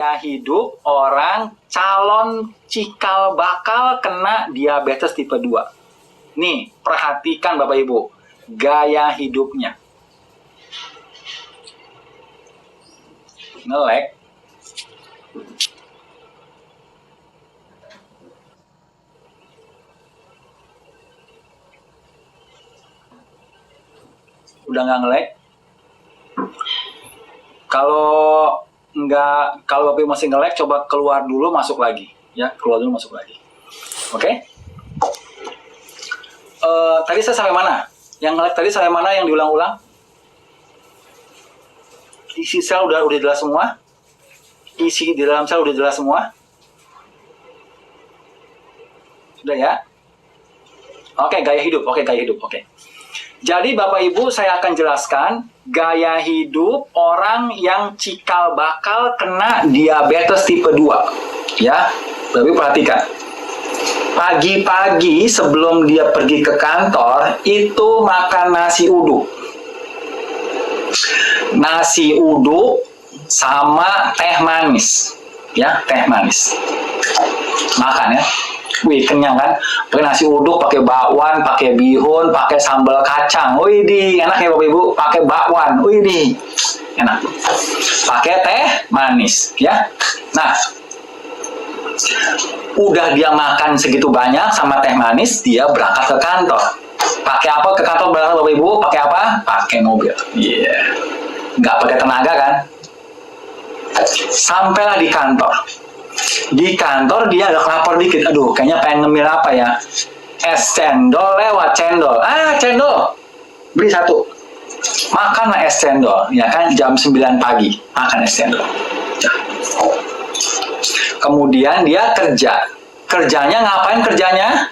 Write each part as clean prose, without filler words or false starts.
hidup orang calon cikal bakal kena diabetes tipe 2. Nih, perhatikan Bapak Ibu, gaya hidupnya. Nge-lag. Udah nggak nge-lag? Kalau Bapak Ibu masih nge-lag, coba keluar dulu, masuk lagi. Ya, keluar dulu, masuk lagi. Oke? Tadi saya sampai mana? Yang nge-lag tadi sampai mana yang diulang-ulang? Isi sel udah jelas semua? Isi di dalam sel udah jelas semua? Sudah ya? Oke, gaya hidup. Oke. Jadi Bapak Ibu saya akan jelaskan gaya hidup orang yang cikal bakal kena diabetes tipe 2. Ya, Bapak Ibu perhatikan. Pagi-pagi sebelum dia pergi ke kantor, itu makan nasi uduk. Nasi uduk sama teh manis. Ya, teh manis. Makan ya. Wih, kenyang kan? Pakai nasi uduk, pakai bakwan, pakai bihun, pakai sambal kacang. Wih, enak ya Bapak Ibu. Pakai bakwan. Wih, enak. Pakai teh manis, ya. Nah, udah dia makan segitu banyak sama teh manis, dia berangkat ke kantor. Pakai apa ke kantor berangkat Bapak Ibu? Pakai apa? Pakai mobil. Iya. Yeah. Nggak pakai tenaga kan? Sampailah di kantor. Di kantor dia agak lapar dikit. Aduh, kayaknya pengen ngemil apa ya? Es cendol lewat cendol. Cendol. Beli 1. Makanlah es cendol. Ya kan, jam 9 pagi. Makan es cendol. Kemudian dia kerja. Kerjanya ngapain kerjanya?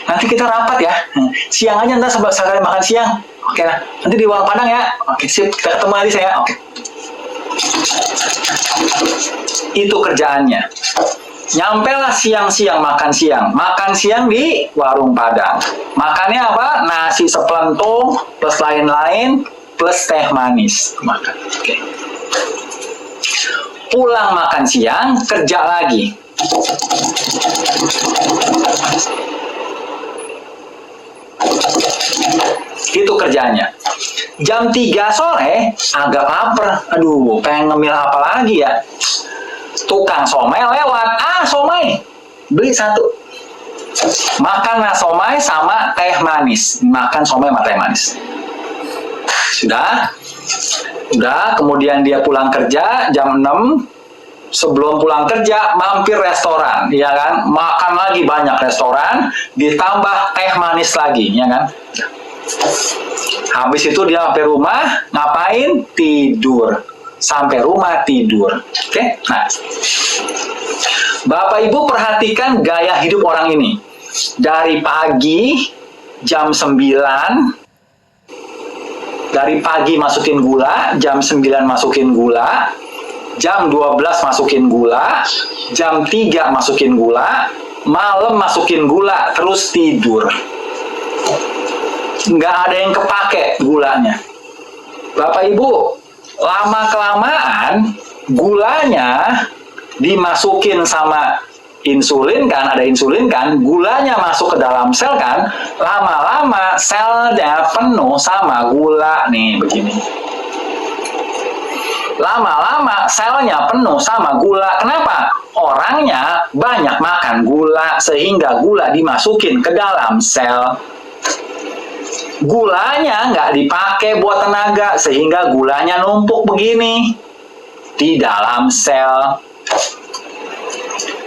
Nanti kita rapat ya. Siang aja, ntar sekali makan siang. Oke lah, nanti di Warung Padang ya. Oke, sip, kita ketemu lagi saya. Oke. Itu kerjaannya. Nyampelah siang-siang makan siang. Makan siang di Warung Padang. Makannya apa? Nasi sepelentung plus lain-lain plus teh manis. Makan. Oke. Pulang makan siang, kerja lagi. Itu kerjanya. Jam 3 sore agak lapar. Aduh, pengen ngemil apa lagi ya? Tukang somai lewat. Somai. Beli 1. Makan somai sama teh manis. Makan somai sama teh manis. Sudah? Udah, kemudian dia pulang kerja jam 6. Sebelum pulang kerja, mampir restoran, ya kan? Makan lagi banyak restoran, ditambah teh manis lagi, ya kan? Habis itu dia sampai rumah, ngapain? Tidur. Sampai rumah tidur. Oke? Nah, Bapak Ibu perhatikan gaya hidup orang ini. Dari pagi, jam 9, dari pagi masukin gula, jam 9 masukin gula, jam 12 masukin gula, jam 3 masukin gula, malam masukin gula, terus tidur. Nggak ada yang kepake gulanya. Bapak Ibu, lama-kelamaan gulanya dimasukin sama insulin kan, ada insulin kan, gulanya masuk ke dalam sel kan, lama-lama selnya penuh sama gula nih, begini. Lama-lama selnya penuh sama gula. Kenapa? Orangnya banyak makan gula sehingga gula dimasukin ke dalam sel. Gulanya nggak dipakai buat tenaga sehingga gulanya numpuk begini di dalam sel.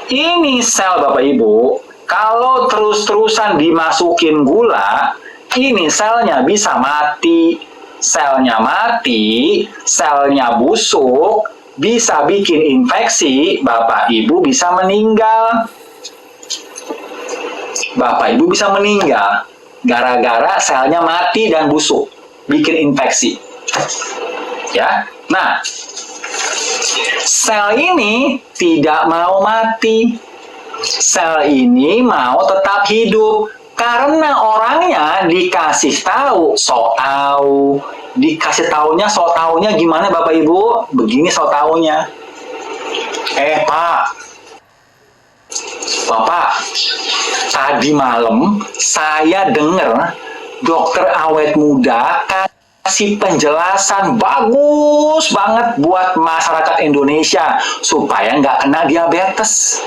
Ini sel Bapak Ibu, kalau terus-terusan dimasukin gula, ini selnya bisa mati. Selnya mati, selnya busuk, bisa bikin infeksi, Bapak Ibu bisa meninggal. Bapak Ibu bisa meninggal gara-gara selnya mati dan busuk, bikin infeksi. Ya. Nah, sel ini tidak mau mati. Sel ini mau tetap hidup. Karena orangnya dikasih tahu, sok tahu, dikasih taunya, so taunya gimana Bapak Ibu? Begini so taunya. Pak, Bapak, tadi malam saya dengar dokter awet muda kasih penjelasan bagus banget buat masyarakat Indonesia supaya nggak kena diabetes.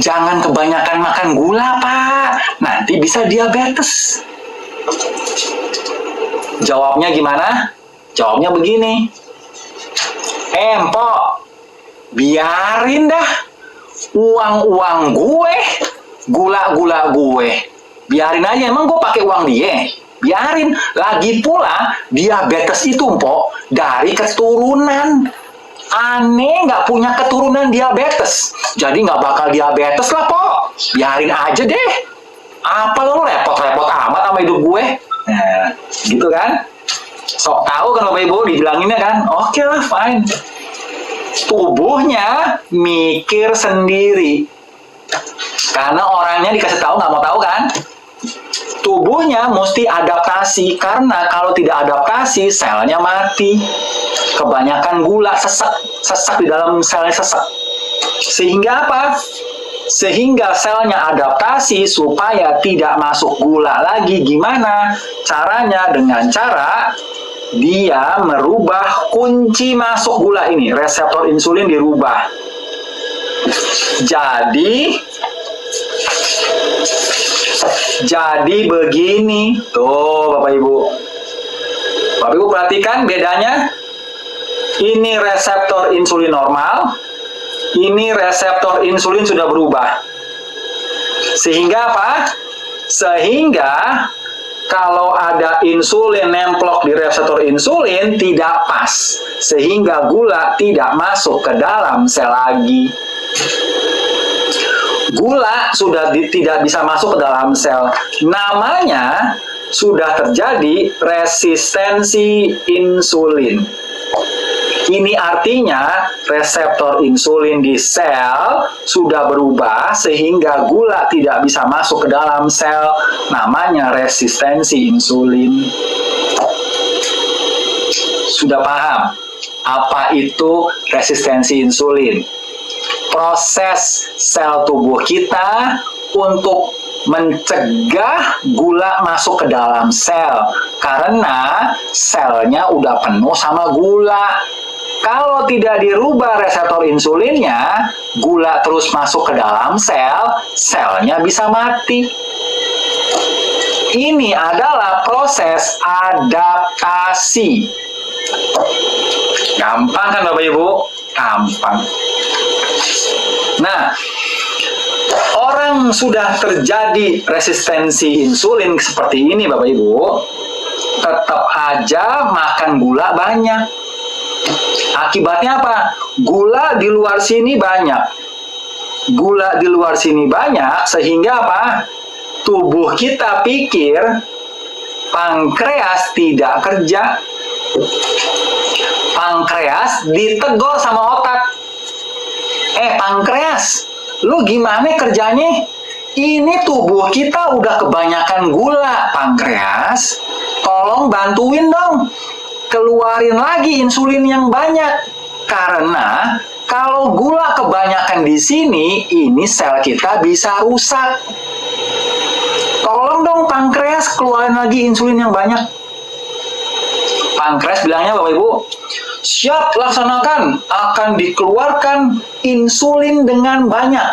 Jangan kebanyakan makan gula, Pak. Nanti bisa diabetes. Jawabnya gimana? Jawabnya begini. Empok, biarin dah. Uang-uang gue, gula-gula gue. Biarin aja, emang gue pakai uang dia. Biarin. Lagi pula, diabetes itu, Mpok, dari keturunan. Aneh nggak punya keturunan diabetes, jadi nggak bakal diabetes lah, Pok. Biarin aja deh. Apa lo repot-repot amat sama hidup gue? Nah, gitu kan? Sok tahu kan Bapak Ibu dibilanginnya kan? Oke lah, fine. Tubuhnya mikir sendiri. Karena orangnya dikasih tahu nggak mau tahu kan? Tubuhnya mesti adaptasi, karena kalau tidak adaptasi selnya mati. Kebanyakan gula sesak di dalam selnya sesak. Sehingga apa? Sehingga selnya adaptasi supaya tidak masuk gula lagi. Gimana caranya? Dengan cara dia merubah kunci masuk gula ini, reseptor insulin dirubah. Jadi begini, tuh Bapak Ibu. Bapak Ibu perhatikan bedanya. Ini reseptor insulin normal, ini reseptor insulin sudah berubah. Sehingga apa? Sehingga kalau ada insulin nemplok di reseptor insulin tidak pas. Sehingga gula tidak masuk ke dalam sel lagi. Gula sudah tidak bisa masuk ke dalam sel. Namanya sudah terjadi resistensi insulin. Ini artinya reseptor insulin di sel sudah berubah sehingga gula tidak bisa masuk ke dalam sel. Namanya resistensi insulin. Sudah paham apa itu resistensi insulin? Proses sel tubuh kita untuk mencegah gula masuk ke dalam sel karena selnya udah penuh sama gula. Kalau tidak dirubah reseptor insulinnya, gula terus masuk ke dalam sel, selnya bisa mati. Ini adalah proses adaptasi. Gampang kan Bapak Ibu? Gampang. Nah, orang sudah terjadi resistensi insulin seperti ini Bapak Ibu, tetap aja makan gula banyak. Akibatnya apa? Gula di luar sini banyak. Gula di luar sini banyak sehingga apa? Tubuh kita pikir pankreas tidak kerja. Pankreas ditegur sama otak. Pankreas, lu gimana kerjanya? Ini tubuh kita udah kebanyakan gula, pankreas. Tolong bantuin dong. Keluarin lagi insulin yang banyak. Karena kalau gula kebanyakan di sini, ini sel kita bisa rusak. Tolong dong pankreas keluarin lagi insulin yang banyak. Pankreas bilangnya Bapak Ibu, siap laksanakan, akan dikeluarkan insulin dengan banyak.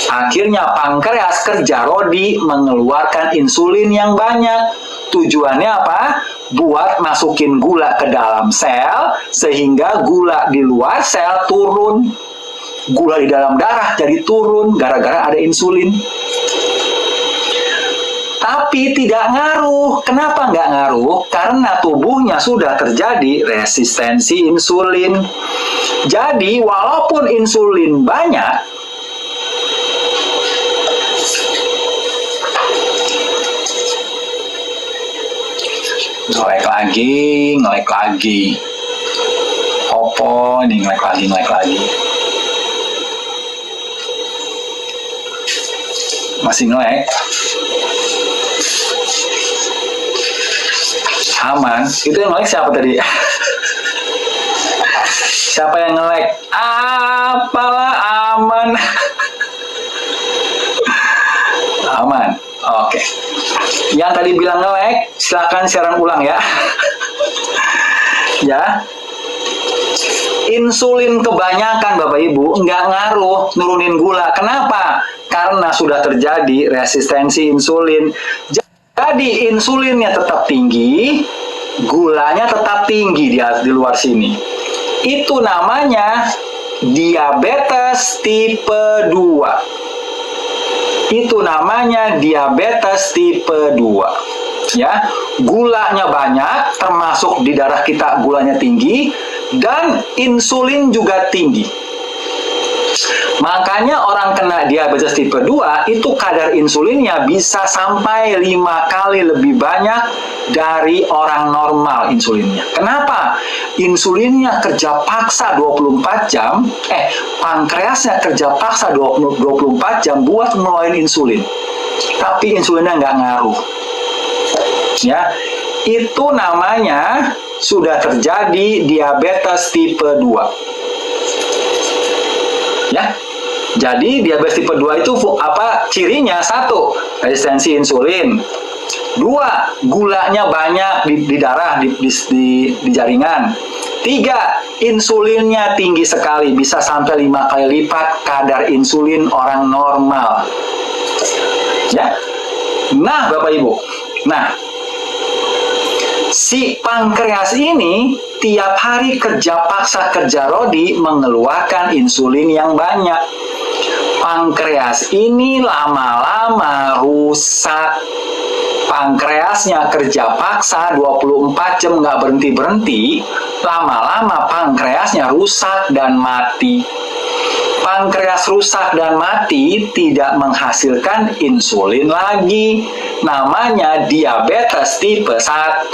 Akhirnya pankreas kerja rodi mengeluarkan insulin yang banyak. Tujuannya apa? Buat masukin gula ke dalam sel, sehingga gula di luar sel turun. Gula di dalam darah jadi turun, gara-gara ada insulin. Tapi tidak ngaruh. Kenapa nggak ngaruh? Karena tubuhnya sudah terjadi resistensi insulin. Jadi, walaupun insulin banyak, ngelek lagi. Opo, ini ngelek lagi. Masih ngelek. Aman. Itu yang nge-like siapa tadi? Siapa yang nge-like? Apalah aman. Aman. Oke. Yang tadi bilang nge-like, silakan siaran ulang ya. Ya. Insulin kebanyakan Bapak Ibu nggak ngaruh nurunin gula. Kenapa? Karena sudah terjadi resistensi insulin. Jadi insulinnya tetap tinggi, gulanya tetap tinggi di luar sini. Itu namanya diabetes tipe 2. Itu namanya diabetes tipe 2. Ya, gulanya banyak, termasuk di darah kita gulanya tinggi, dan insulin juga tinggi. Makanya orang kena diabetes tipe 2 itu kadar insulinnya bisa sampai 5 kali lebih banyak dari orang normal insulinnya. Kenapa? Insulinnya kerja paksa 24 jam, pankreasnya kerja paksa 24 jam buat ngeluarin insulin. Tapi insulinnya nggak ngaruh. Ya, itu namanya sudah terjadi diabetes tipe 2. Ya. Jadi diabetes tipe 2 itu apa cirinya? 1, resistensi insulin. 2, gulanya banyak di darah, di jaringan. 3, insulinnya tinggi sekali, bisa sampai 5 kali lipat kadar insulin orang normal. Ya. Nah, Bapak Ibu. Nah, si pankreas ini tiap hari kerja paksa, kerja rodi mengeluarkan insulin yang banyak. Pankreas ini lama-lama rusak. Pankreasnya kerja paksa 24 jam nggak berhenti-berhenti, lama-lama pankreasnya rusak dan mati. Pankreas rusak dan mati tidak menghasilkan insulin lagi. Namanya diabetes tipe 1.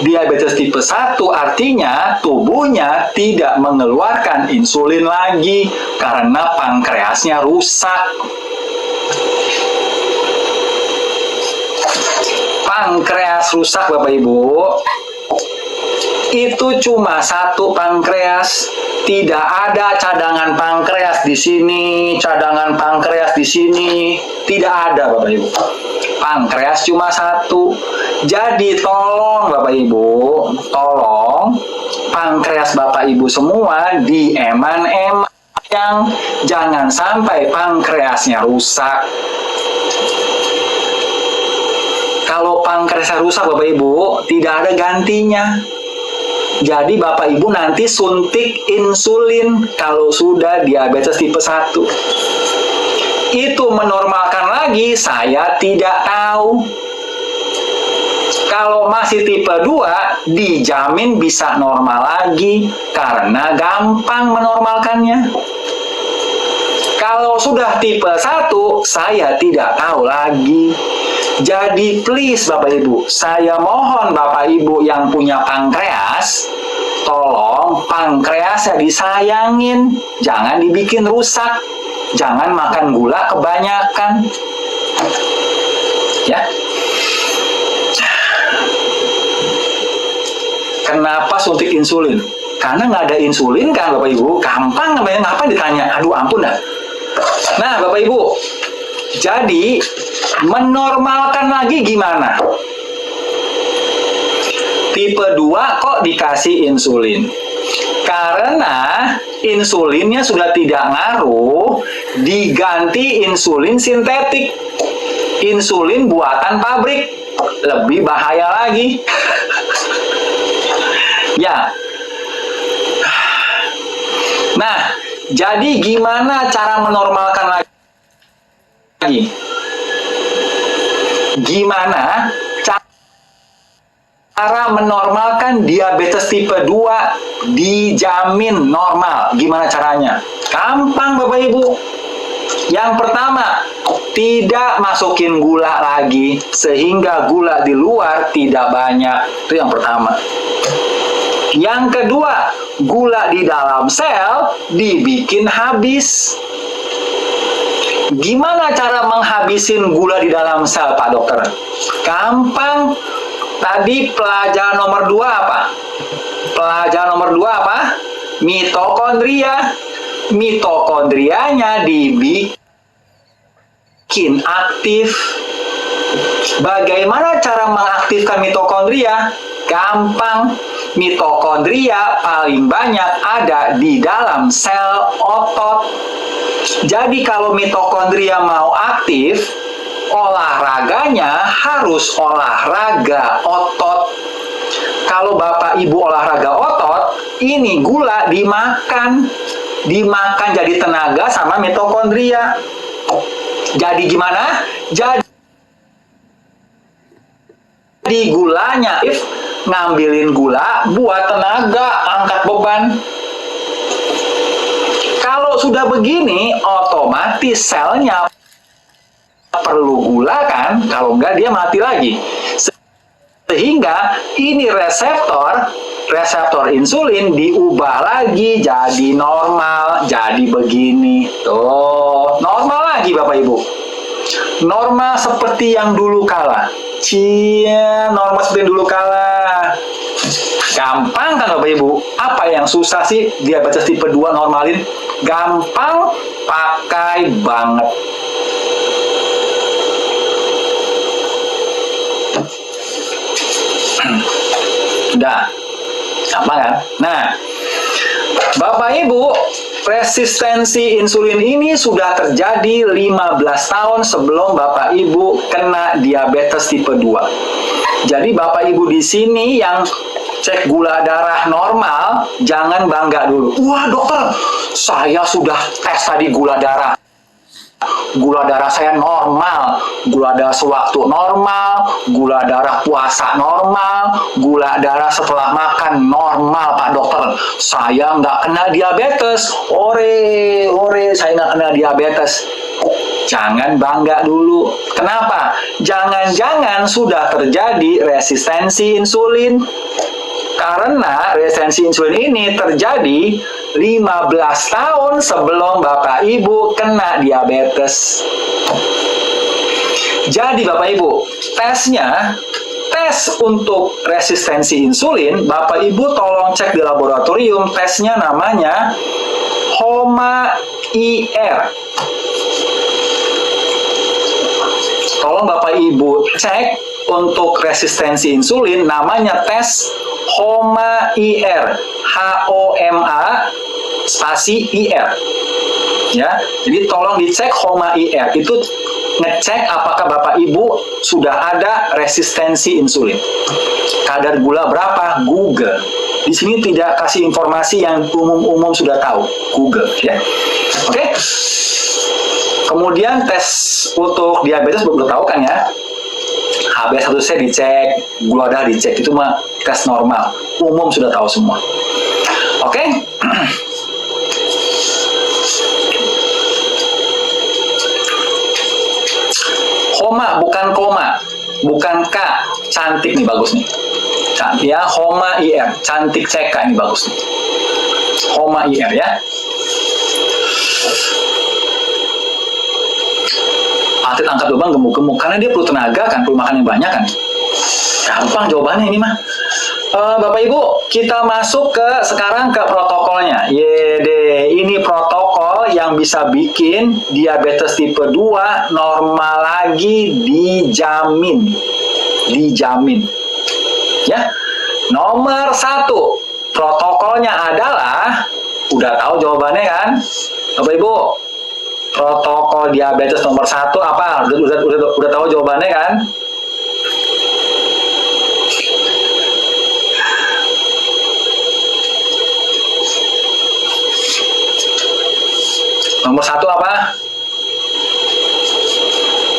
Diabetes tipe 1 artinya tubuhnya tidak mengeluarkan insulin lagi karena pankreasnya rusak. Pankreas rusak Bapak Ibu, itu cuma 1 pankreas. Tidak ada cadangan pankreas di sini, cadangan pankreas di sini. Tidak ada Bapak Ibu. Pankreas cuma 1. Jadi tolong Bapak Ibu, tolong pankreas Bapak Ibu semua dieman-eman, yang jangan sampai pankreasnya rusak. Kalau pankreasnya rusak Bapak Ibu, tidak ada gantinya. Jadi Bapak Ibu nanti suntik insulin kalau sudah diabetes tipe 1. Itu menormalkan lagi, saya tidak tahu. Kalau masih tipe 2, dijamin bisa normal lagi karena gampang menormalkannya. Kalau sudah tipe 1, saya tidak tahu lagi. Jadi please Bapak Ibu, saya mohon Bapak Ibu yang punya pankreas, tolong pankreasnya disayangin, jangan dibikin rusak, jangan makan gula kebanyakan. Ya. Kenapa suntik insulin? Karena nggak ada insulin kan Bapak Ibu, gampang namanya, ngapain ditanya, aduh ampun dah. Nah Bapak Ibu, jadi menormalkan lagi gimana? Tipe 2 kok dikasih insulin? Karena insulinnya sudah tidak ngaruh, diganti insulin sintetik. Insulin buatan pabrik, lebih bahaya lagi. Ya. Nah, jadi gimana cara menormalkan lagi? Gimana cara menormalkan diabetes tipe 2 dijamin normal? Gimana caranya? Gampang Bapak Ibu. Yang pertama, tidak masukin gula lagi sehingga gula di luar tidak banyak. Itu yang pertama. Yang kedua, gula di dalam sel dibikin habis. Gimana cara menghabisin gula di dalam sel, Pak Dokter? Gampang. Tadi pelajaran nomor 2 apa? Pelajaran nomor 2 apa? Mitokondria. Mitokondrianya dibikin aktif. Bagaimana cara mengaktifkan mitokondria? Gampang. Mitokondria paling banyak ada di dalam sel otot. Jadi kalau mitokondria mau aktif, olahraganya harus olahraga otot. Kalau Bapak Ibu olahraga otot, ini gula dimakan jadi tenaga sama mitokondria. Jadi gimana? Jadi gulanya, ngambilin gula buat tenaga, angkat beban. Kalau sudah begini, otomatis selnya perlu gula kan? Kalau enggak dia mati lagi. Sehingga ini reseptor insulin diubah lagi jadi normal, jadi begini. Tuh, normal lagi Bapak Ibu. Normal seperti yang dulu kala. Normal seperti yang dulu kala. Gampang kan Bapak Ibu? Apa yang susah sih diabetes tipe 2 normalin? Gampang, pakai banget. Udah, gampang kan? Nah, Bapak Ibu, resistensi insulin ini sudah terjadi 15 tahun sebelum Bapak Ibu kena diabetes tipe 2. Jadi Bapak Ibu di sini yang cek gula darah normal, jangan bangga dulu. Wah dokter, saya sudah tes tadi gula darah. Gula darah saya normal, gula darah sewaktu normal, gula darah puasa normal, gula darah setelah makan normal Pak dokter. Saya nggak kena diabetes, ore, saya nggak kena diabetes. Jangan bangga dulu. Kenapa? Jangan-jangan sudah terjadi resistensi insulin. Karena resistensi insulin ini terjadi 15 tahun sebelum Bapak Ibu kena diabetes. Jadi Bapak Ibu, tes untuk resistensi insulin, Bapak Ibu tolong cek di laboratorium, tesnya namanya HOMA-IR. Tolong Bapak Ibu cek untuk resistensi insulin, namanya tes HOMA-IR, HOMA spasi IR. Ya, jadi tolong dicek HOMA-IR. Itu ngecek apakah Bapak Ibu sudah ada resistensi insulin. Kadar gula berapa? Google. Di sini tidak kasih informasi yang umum sudah tahu. Google, ya. Oke. Kemudian tes untuk diabetes belum tahu kan ya? HbA1c dicek, gula darah dicek, itu mah tes normal. Umum sudah tahu semua. Oke? HOMA bukan koma, bukan K. Cantik nih, bagus nih. Cantik ya, HOMA-IR. Cantik CK ini bagus nih. HOMA-IR ya. Atlet angkat beban gemuk-gemuk karena dia perlu tenaga kan, perlu makan yang banyak kan. Gampang jawabannya ini mah. Bapak Ibu, kita masuk sekarang ke protokolnya. Yede, ini protokol yang bisa bikin diabetes tipe 2 normal lagi, dijamin. Dijamin. Ya. Nomor 1, protokolnya adalah, udah tahu jawabannya kan? Bapak Ibu, protokol diabetes nomor 1 apa? Udah tahu jawabannya kan? Nomor 1 apa?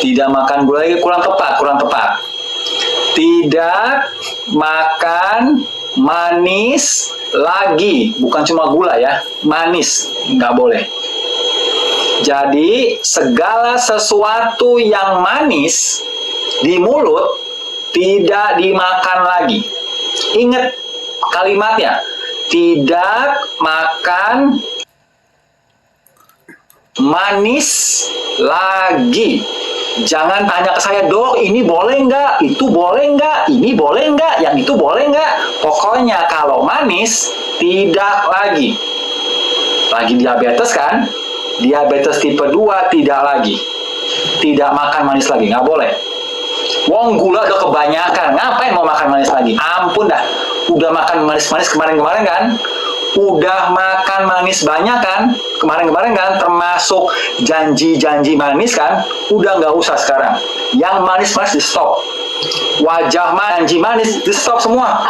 Tidak makan gula lagi, kurang tepat. Tidak makan manis lagi, bukan cuma gula ya, manis nggak boleh. Jadi segala sesuatu yang manis di mulut tidak dimakan lagi. Ingat kalimatnya, tidak makan manis lagi. Jangan tanya ke saya, dok, ini boleh nggak, itu boleh nggak, ini boleh nggak, yang itu boleh nggak. Pokoknya kalau manis, tidak lagi. Lagi diabetes kan? Diabetes tipe 2 tidak lagi. Tidak makan manis lagi, nggak boleh. Wong gula udah kebanyakan, ngapain mau makan manis lagi? Ampun dah, udah makan manis-manis kemarin-kemarin kan? Udah makan manis banyak kan? Kemarin-kemarin kan? Termasuk janji-janji manis kan? Udah nggak usah sekarang. Yang manis-manis di stop. Wajah janji manis di stop semua.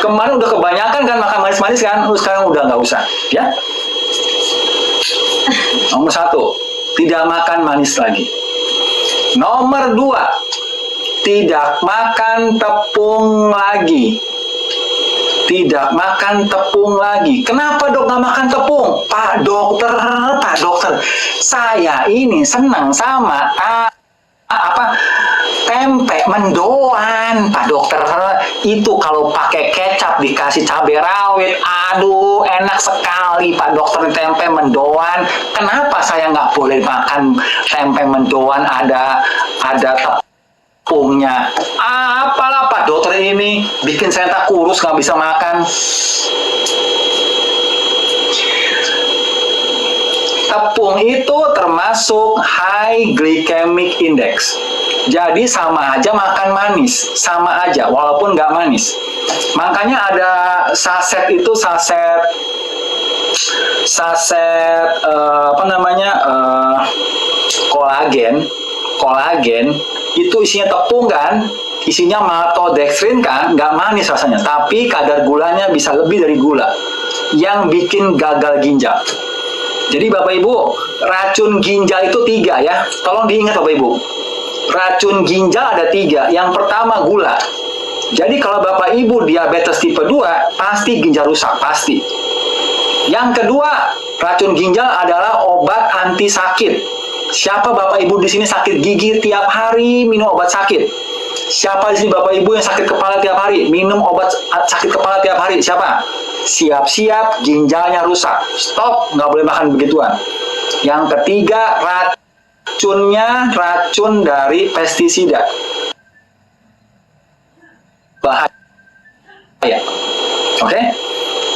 Kemarin udah kebanyakan kan makan manis-manis kan? Sekarang udah nggak usah. Ya? Nomor 1, tidak makan manis lagi. Nomor 2, tidak makan tepung lagi. Tidak makan tepung lagi. Kenapa dok nggak makan tepung? Pak dokter, saya ini senang sama tempe mendoan, Pak dokter. Itu kalau pakai kecap dikasih cabai rawit, aduh enak sekali Pak dokter. Tempe mendoan. Kenapa saya nggak boleh makan tempe mendoan ada tepungnya? Apalah Pak dokter ini bikin saya tak kurus, nggak bisa makan. Tepung itu termasuk high glycemic index. Jadi sama aja makan manis, sama aja walaupun nggak manis. Makanya ada saset itu kolagen itu isinya tepung kan, isinya maltodextrin kan, nggak manis rasanya, tapi kadar gulanya bisa lebih dari gula, yang bikin gagal ginjal. Jadi Bapak Ibu, racun ginjal itu 3 ya, tolong diingat Bapak Ibu. Racun ginjal ada 3, yang pertama gula. Jadi kalau Bapak Ibu diabetes tipe 2, pasti ginjal rusak, pasti. Yang kedua, racun ginjal adalah obat anti sakit. Siapa Bapak Ibu di sini sakit gigi tiap hari minum obat sakit? Siapa di sini Bapak Ibu yang sakit kepala tiap hari minum obat sakit kepala tiap hari? Siapa? Siap-siap ginjalnya rusak. Stop, nggak boleh makan begituan. Yang ketiga, racunnya racun dari pestisida. Bahaya. Oke?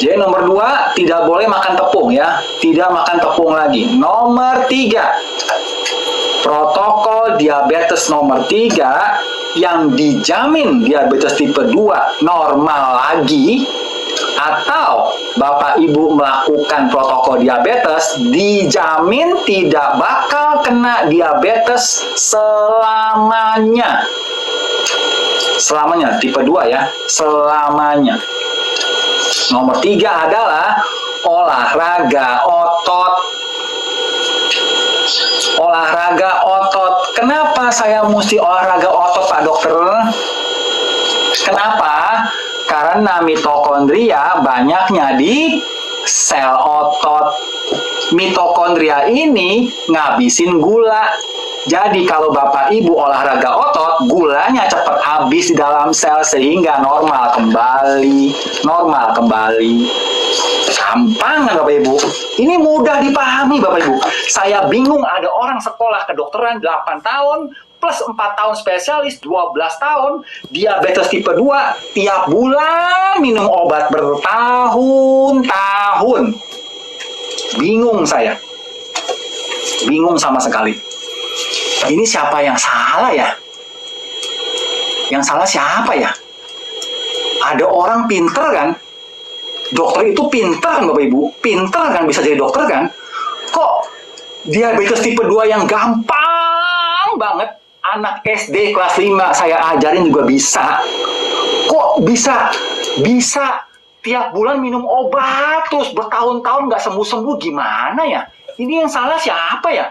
Jadi nomor 2, tidak boleh makan tepung ya. Tidak makan tepung lagi. Nomor 3, protokol diabetes nomor 3 yang dijamin diabetes tipe 2 normal lagi, atau Bapak Ibu melakukan protokol diabetes, dijamin tidak bakal kena diabetes selamanya. Selamanya, tipe 2 ya, selamanya. Nomor 3 adalah olahraga otot. Olahraga otot. Kenapa saya mesti olahraga otot, Pak Dokter? Kenapa? Karena mitokondria banyaknya di sel otot. Mitokondria ini ngabisin gula. Jadi kalau Bapak Ibu olahraga otot, gulanya cepat habis di dalam sel sehingga normal kembali. Normal kembali. Gampang kan Bapak Ibu? Ini mudah dipahami Bapak Ibu. Saya bingung ada orang sekolah kedokteran 8 tahun, plus 4 tahun spesialis, 12 tahun, diabetes tipe 2, tiap bulan minum obat bertahun-tahun. Bingung saya. Bingung sama sekali. Ini siapa yang salah ya? Yang salah siapa ya? Ada orang pinter kan? Dokter itu pinter kan Bapak Ibu? Pinter kan bisa jadi dokter kan? Kok diabetes tipe 2 yang gampang banget, anak SD kelas 5 saya ajarin juga bisa. Kok bisa tiap bulan minum obat terus bertahun-tahun nggak sembuh-sembuh, gimana ya? Ini yang salah siapa ya?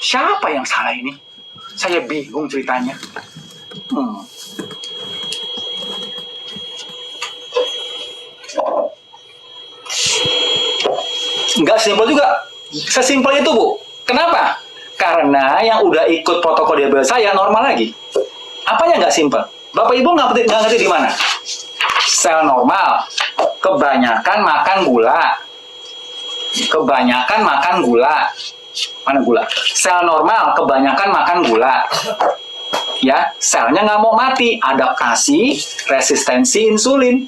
Siapa yang salah ini? Saya bingung ceritanya. Nggak simpel juga. Sesimpel itu, Bu. Kenapa? Karena yang udah ikut protokol diabetes saya normal lagi. Apanya nggak simpel? Bapak Ibu nggak ngerti di mana? Sel normal. Kebanyakan makan gula. kebanyakan makan gula. Mana gula? Sel normal kebanyakan makan gula. Ya, selnya nggak mau mati, adaptasi resistensi insulin.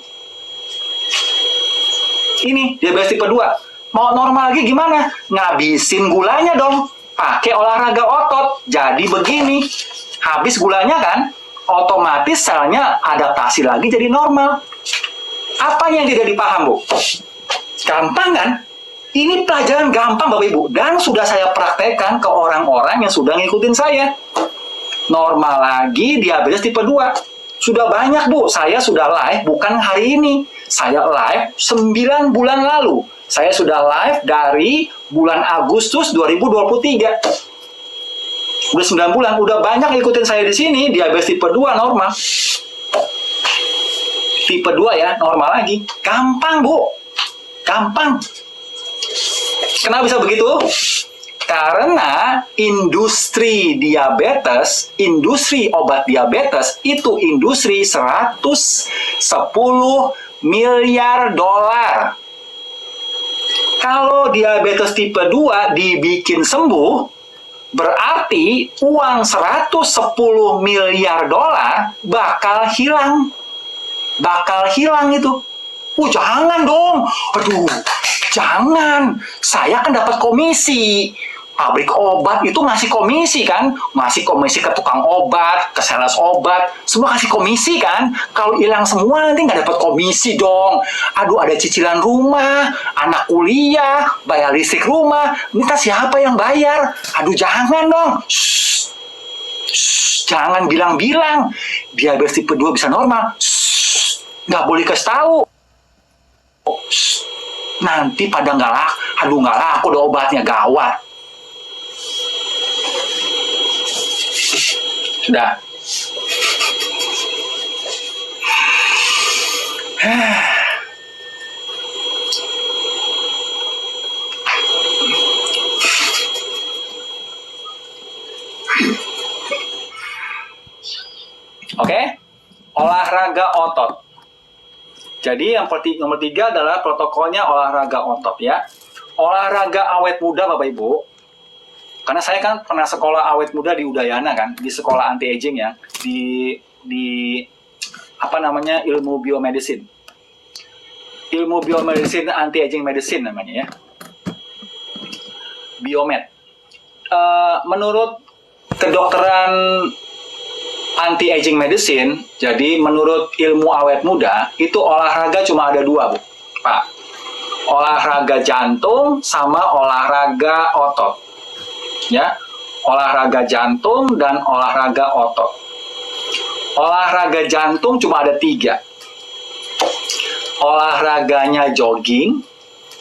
Ini diabetes tipe 2. Mau normal lagi gimana? Ngabisin gulanya dong. Pakai olahraga otot. Jadi begini, habis gulanya kan, otomatis selnya adaptasi lagi jadi normal. Apa yang tidak dipaham, Bu? Gampang kan? Ini pelajaran gampang, Bapak Ibu. Dan sudah saya praktekkan ke orang-orang yang sudah ngikutin saya. Normal lagi diabetes tipe 2. Sudah banyak, Bu. Saya sudah live bukan hari ini. Saya live 9 bulan lalu. Saya sudah live dari bulan Agustus 2023. Udah 9 bulan. Udah banyak ngikutin saya di sini. Diabetes tipe 2 normal. Tipe 2 ya, normal lagi. Gampang, Bu. Gampang. Kenapa bisa begitu? Karena industri diabetes, industri obat diabetes, itu industri 110 miliar dolar. Kalau diabetes tipe 2 dibikin sembuh, berarti uang 110 miliar dolar bakal hilang. Bakal hilang itu. Jangan dong. Aduh, jangan. Saya kan dapat komisi. Pabrik obat itu ngasih komisi kan? Ngasih komisi ke tukang obat, ke sales obat. Semua kasih komisi kan? Kalau hilang semua nanti nggak dapat komisi dong. Aduh, ada cicilan rumah, anak kuliah, bayar listrik rumah. Minta siapa yang bayar? Aduh, jangan dong. Shh. Shh. Jangan bilang-bilang. Diabetes tipe 2 bisa normal. Shh. Nggak boleh kasih tahu. Shh. Nanti pada nggak laku. Aduh, nggak laku udah obatnya, gawat. Sudah. Oke, olahraga otot. Jadi yang nomor 3 adalah protokolnya olahraga otot ya. Olahraga awet muda Bapak Ibu. Karena saya kan pernah sekolah awet muda di Udayana kan, di sekolah anti aging ya, di apa namanya, ilmu biomedicine. Ilmu biomedicine anti aging medicine namanya ya. Biomed. Menurut kedokteran anti aging medicine, jadi menurut ilmu awet muda, itu olahraga cuma ada 2, Bu. Pak. Olahraga jantung sama olahraga otot. Ya, olahraga jantung dan olahraga otot. Olahraga jantung cuma ada 3. Olahraganya jogging,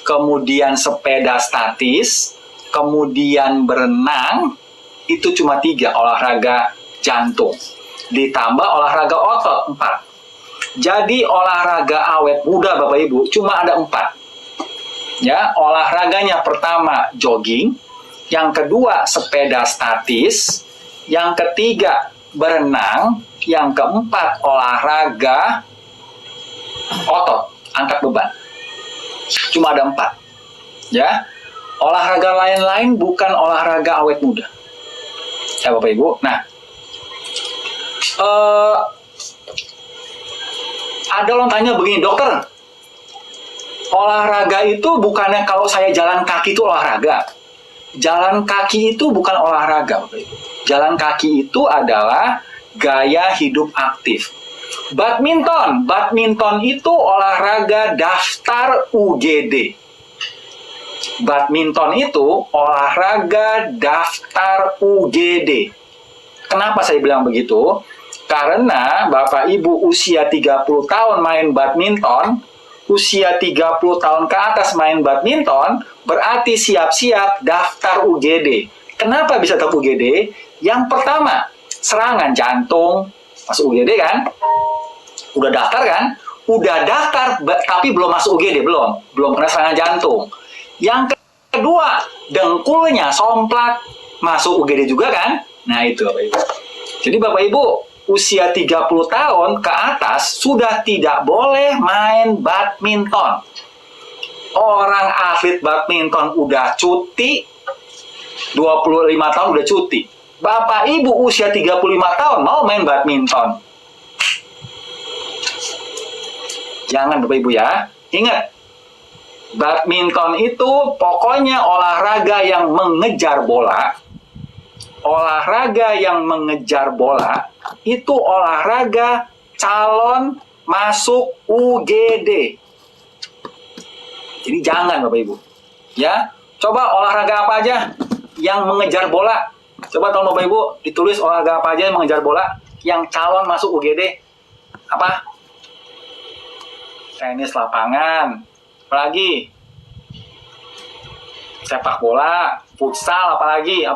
kemudian sepeda statis, kemudian berenang, itu cuma 3 olahraga jantung. Ditambah olahraga otot 4. Jadi olahraga awet muda Bapak Ibu cuma ada 4. Ya, olahraganya pertama jogging, yang kedua sepeda statis, yang ketiga berenang, yang keempat olahraga otot, angkat beban. Cuma ada 4. Ya. Olahraga lain-lain bukan olahraga awet muda. Ya Bapak Ibu. Nah, ada orang tanya begini, dokter, olahraga itu bukannya kalau saya jalan kaki itu olahraga? Jalan kaki itu bukan olahraga, Bapak Ibu. Jalan kaki itu adalah gaya hidup aktif. Badminton itu olahraga daftar UGD. Badminton itu olahraga daftar UGD. Kenapa saya bilang begitu? Karena Bapak Ibu usia 30 tahun main badminton, usia 30 tahun ke atas main badminton, berarti siap-siap daftar UGD. Kenapa bisa daftar UGD? Yang pertama, serangan jantung masuk UGD kan? Udah daftar kan? Udah daftar tapi belum masuk UGD, belum kena serangan jantung. Yang kedua, dengkulnya somplak, masuk UGD juga kan? Nah itu Bapak Ibu. Jadi Bapak Ibu usia 30 tahun ke atas sudah tidak boleh main badminton. Orang atlet badminton udah cuti, 25 tahun udah cuti. Bapak ibu usia 35 tahun mau main badminton. Jangan Bapak Ibu ya. Ingat, badminton itu pokoknya olahraga yang mengejar bola. Olahraga yang mengejar bola itu olahraga calon masuk UGD. Jadi jangan Bapak Ibu. Ya, coba olahraga apa aja yang mengejar bola. Coba tolong Bapak Ibu ditulis olahraga apa aja yang mengejar bola yang calon masuk UGD. Apa? Tenis lapangan. Apalagi? Sepak bola, futsal, apalagi?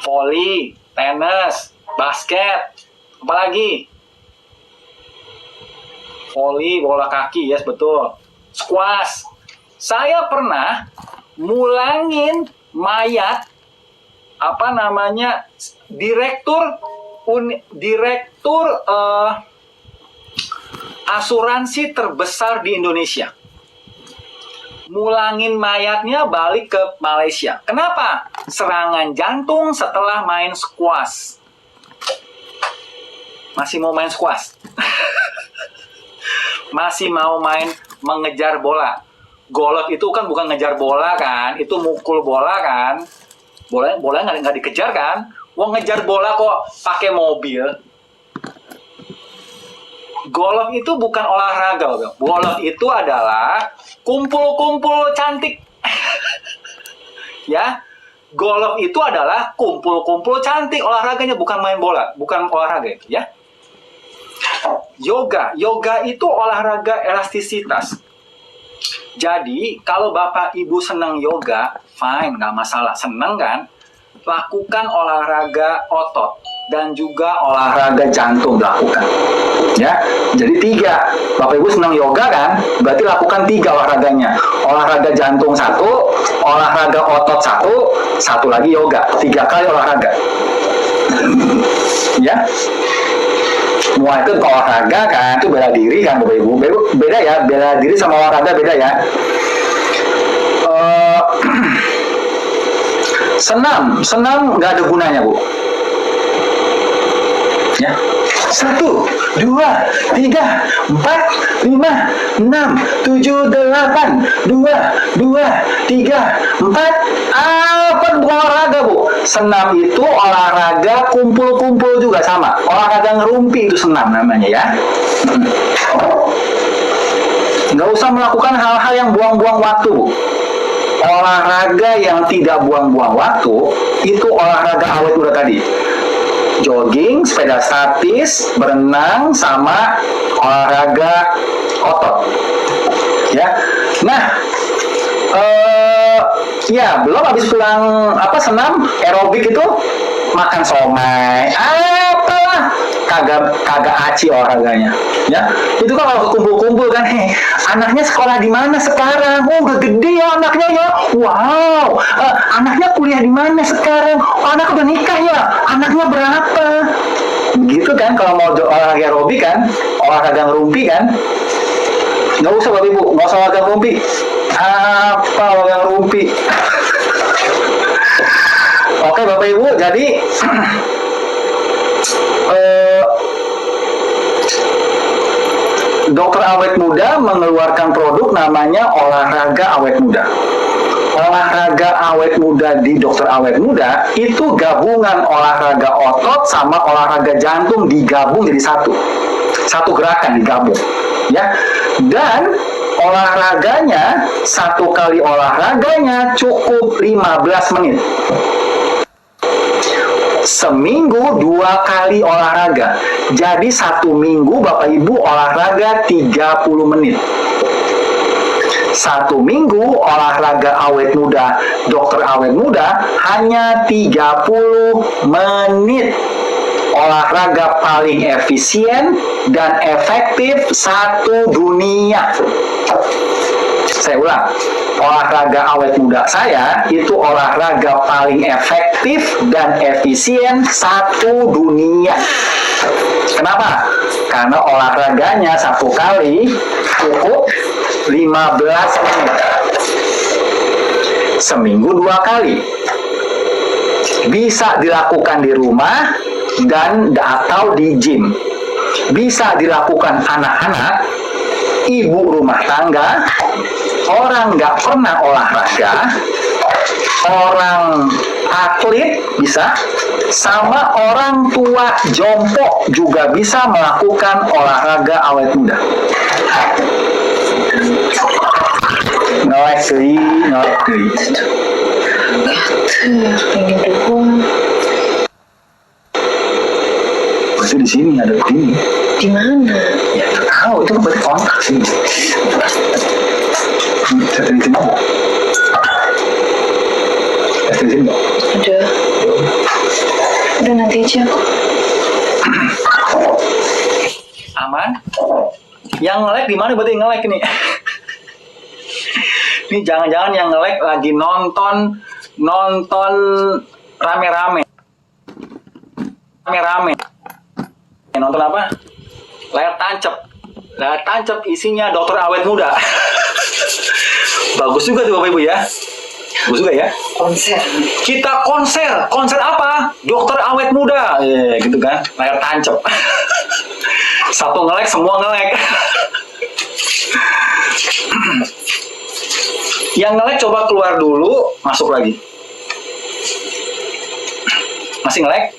Voli, tenis, basket, apalagi? Voli, bola kaki, yes betul. Squash. Saya pernah mulangin mayat direktur asuransi terbesar di Indonesia. Mulangin mayatnya balik ke Malaysia. Kenapa? Serangan jantung setelah main squash. Masih mau main squash? Masih mau main mengejar bola. Golf itu kan bukan ngejar bola kan, itu mukul bola kan. Bola nggak dikejar kan. Wong ngejar bola kok pakai mobil. Golf itu bukan olahraga, golf itu adalah kumpul-kumpul cantik. Ya, golf itu adalah kumpul-kumpul cantik, olahraganya bukan main bola, bukan olahraga itu ya. Yoga itu olahraga elastisitas. Jadi kalau Bapak Ibu senang yoga, fine, nggak masalah, senang kan? Lakukan olahraga otot dan juga olahraga jantung lakukan. Ya, jadi 3. Bapak Ibu senang yoga kan? Berarti lakukan 3 olahraganya. Olahraga jantung 1, olahraga otot 1 lagi yoga. 3 kali olahraga. Ya. Semua itu olahraga kan, itu bela diri kan Bapak Ibu. Beda ya, bela diri sama olahraga beda ya. Senam nggak ada gunanya Bu. Ya. 1, 2, 3, 4, 5, 6, 7, 8, 2, 2, 3, 4. Apa olahraga Bu? Senam itu olahraga kumpul-kumpul juga sama. Olahraga ngerumpi itu senam namanya ya. Nggak usah melakukan hal-hal yang buang-buang waktu Bu. Olahraga yang tidak buang-buang waktu itu olahraga awet muda tadi. Jogging, sepeda statis, berenang, sama olahraga otot. Ya. Nah, ya belum habis pulang senam aerobik itu makan somai, apalah, kagak aci olahraganya. Ya, itu kan kalau kumpul-kumpul kan, anaknya sekolah di mana sekarang? Oh, udah gede ya anaknya ya. Wow, anaknya kuliah di mana sekarang? Oh, anak udah nikah ya. Anaknya berapa? Gitu kan kalau mau olahraga aerobik kan, olahraga ngerumpi kan. Nggak usah Bapak Ibu, nggak usah olahraga ngerumpi. Apa olahraga ngerumpi? Oke Bapak Ibu, jadi Dokter Awet Muda mengeluarkan produk namanya olahraga awet muda. Olahraga awet muda di Dokter Awet Muda itu gabungan olahraga otot sama olahraga jantung digabung jadi satu gerakan digabung ya. Dan olahraganya, 1 kali olahraganya cukup 15 menit. Seminggu 2 kali olahraga. Jadi 1 minggu Bapak Ibu olahraga 30 menit. 1 minggu olahraga awet muda Dokter Awet Muda hanya 30 menit. Olahraga paling efisien dan efektif dunia. Saya ulang, olahraga awet muda saya itu olahraga paling efektif dan efisien dunia. Kenapa? Karena olahraganya 1 kali cukup 15 menit. Seminggu 2 kali. Bisa dilakukan di rumah dan atau di gym. Bisa dilakukan anak-anak, ibu rumah tangga, orang nggak pernah olahraga, orang atlet bisa, sama orang tua jompo juga bisa melakukan olahraga awet muda. Ngelek deui. Ini doang. Berarti di sini ada ini. Di mana? Ya nggak tahu, itu berarti kontak sih. Saya di sini. Saya di sini. Udah nanti aja. Aman? Yang nge-lag di mana berarti nge-lag nih? Ini jangan-jangan yang nge-lag lagi nonton rame-rame. Nonton apa? Layar tancap isinya dokter awet muda. Bagus juga tuh Bapak Ibu ya. Bagus juga ya. Konser. Kita konser apa? Dokter awet muda. Gitu kan. Layar tancap. Satu nge-lag, semua nge-lag. Yang nge-lag coba keluar dulu, masuk lagi. Masih nge-lag?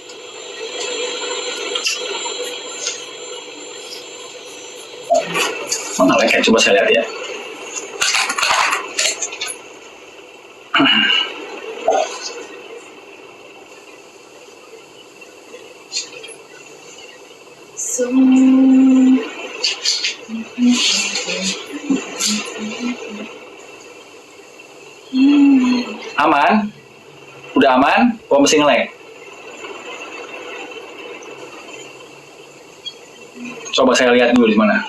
Oh, nge-lag ya, coba saya lihat ya. Aman? Udah aman? Oh, masih nge-lag? Coba saya lihat dulu di mana.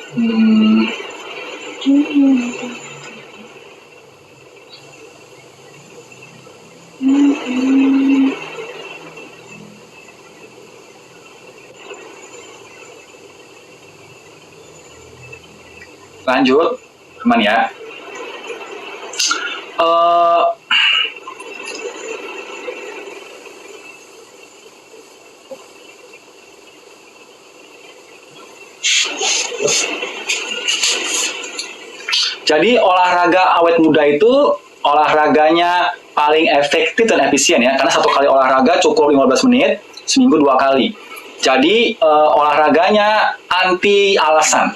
Lanjut, aman ya. Jadi olahraga awet muda itu olahraganya paling efektif dan efisien ya, karena satu kali olahraga cukup 15 menit, seminggu 2 kali. Jadi olahraganya anti alasan.